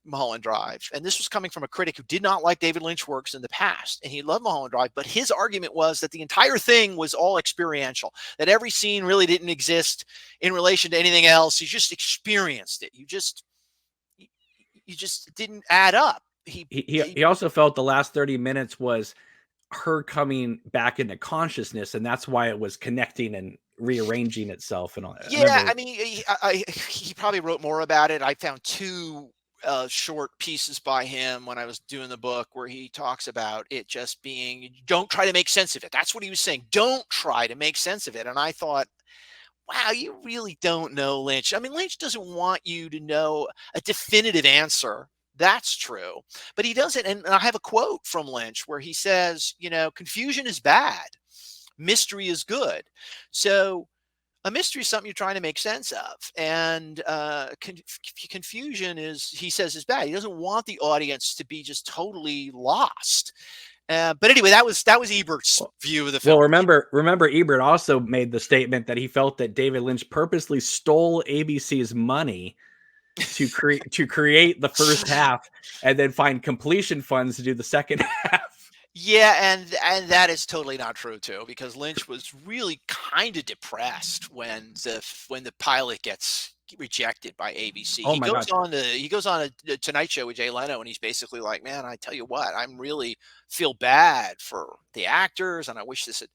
Mulholland Drive, and this was coming from a critic who did not like David Lynch works in the past, and he loved Mulholland Drive. But his argument was that the entire thing was all experiential, that every scene really didn't exist in relation to anything else. You just experienced it. You just didn't add up. He also felt the last 30 minutes was her coming back into consciousness, and that's why it was connecting and rearranging itself. And all. I Yeah, remember. I mean, he probably wrote more about it. I found two short pieces by him when I was doing the book where he talks about it just being, don't try to make sense of it. That's what he was saying. Don't try to make sense of it. And I thought, wow, you really don't know Lynch. I mean, Lynch doesn't want you to know a definitive answer. That's true. But he doesn't. And I have a quote from Lynch where he says, confusion is bad, mystery is good. So a mystery is something you're trying to make sense of, and confusion he says, is bad. He doesn't want the audience to be just totally lost. But anyway, that was Ebert's view of the film. Well, remember, Ebert also made the statement that he felt that David Lynch purposely stole ABC's money to create the first half, and then find completion funds to do the second half. Yeah, and that is totally not true too, because Lynch was really kind of depressed when the pilot gets rejected by ABC. Oh my gosh. He goes on a Tonight Show with Jay Leno, and he's basically like, "Man, I tell you what, I'm really feel bad for the actors, and I wish this had."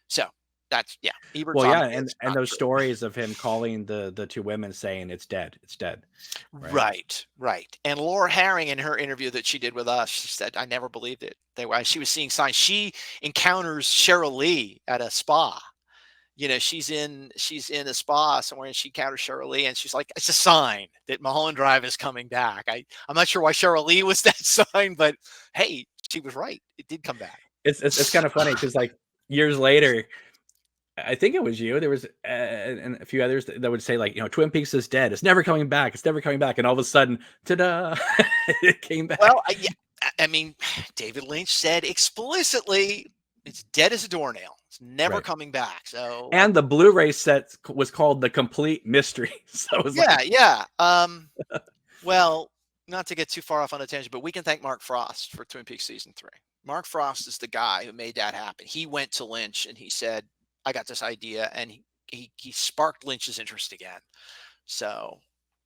So that's, yeah, Ebert's Well, on yeah, the list, and not those true. stories of him calling the two women, saying it's dead, right? Right. And Laura Herring, in her interview that she did with us, she said, "I never believed it." She was seeing signs. She encounters Cheryl Lee at a spa. She's in a spa somewhere, and she encounters Cheryl Lee, and she's like, "It's a sign that Mulholland Drive is coming back." I'm not sure why Cheryl Lee was that sign, but hey, she was right. It did come back. It's kind of funny because, like, years later, I think it was you. There was and a few others that would say, like, Twin Peaks is dead. It's never coming back. It's never coming back. And all of a sudden, ta-da! It came back. Well, yeah, I mean, David Lynch said explicitly, it's dead as a doornail. It's never Right. coming back. So And the Blu-ray set was called The Complete Mystery. So it was yeah, like, yeah. Well, not to get too far off on a tangent, but we can thank Mark Frost for Twin Peaks season 3. Mark Frost is the guy who made that happen. He went to Lynch and he said, "I got this idea," and he sparked Lynch's interest again. So well,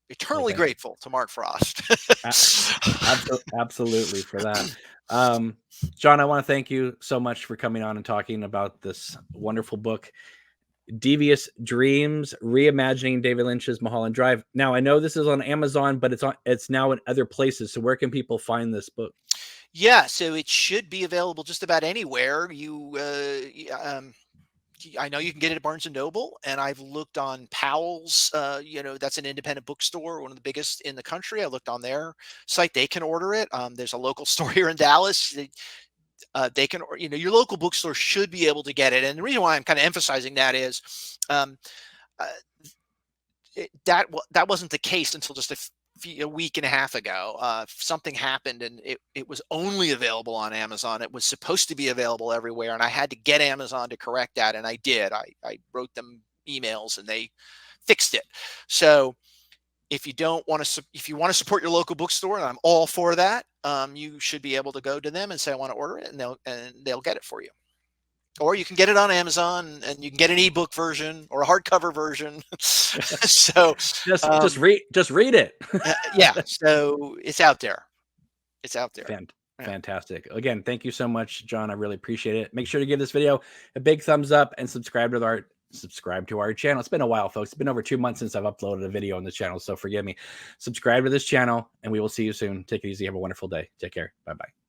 eternally thank you. grateful to Mark Frost. Absolutely for that. Um, John, I want to thank you so much for coming on and talking about this wonderful book, Devious Dreams, Reimagining David Lynch's Mulholland Drive. Now, I know this is on Amazon, but it's now in other places. So where can people find this book? Yeah, so it should be available just about anywhere. I know you can get it at Barnes and Noble, and I've looked on Powell's. That's an independent bookstore, one of the biggest in the country. I looked on their site; they can order it. There's a local store here in Dallas. They can, your local bookstore should be able to get it. And the reason why I'm kind of emphasizing that is um, uh, that wasn't the case until just a week and a half ago. Something happened, and it was only available on Amazon. It was supposed to be available everywhere, and I had to get Amazon to correct that, and I did. I wrote them emails, and they fixed it. So if you want to support your local bookstore, and I'm all for that, you should be able to go to them and say, "I want to order it," and they'll get it for you. Or you can get it on Amazon, and you can get an ebook version or a hardcover version. So Just read it. yeah, so it's out there. It's out there. Yeah. Fantastic. Again, thank you so much, John. I really appreciate it. Make sure to give this video a big thumbs up and subscribe to our channel. It's been a while, folks. It's been over 2 months since I've uploaded a video on this channel, so forgive me. Subscribe to this channel, and we will see you soon. Take it easy. Have a wonderful day. Take care. Bye-bye.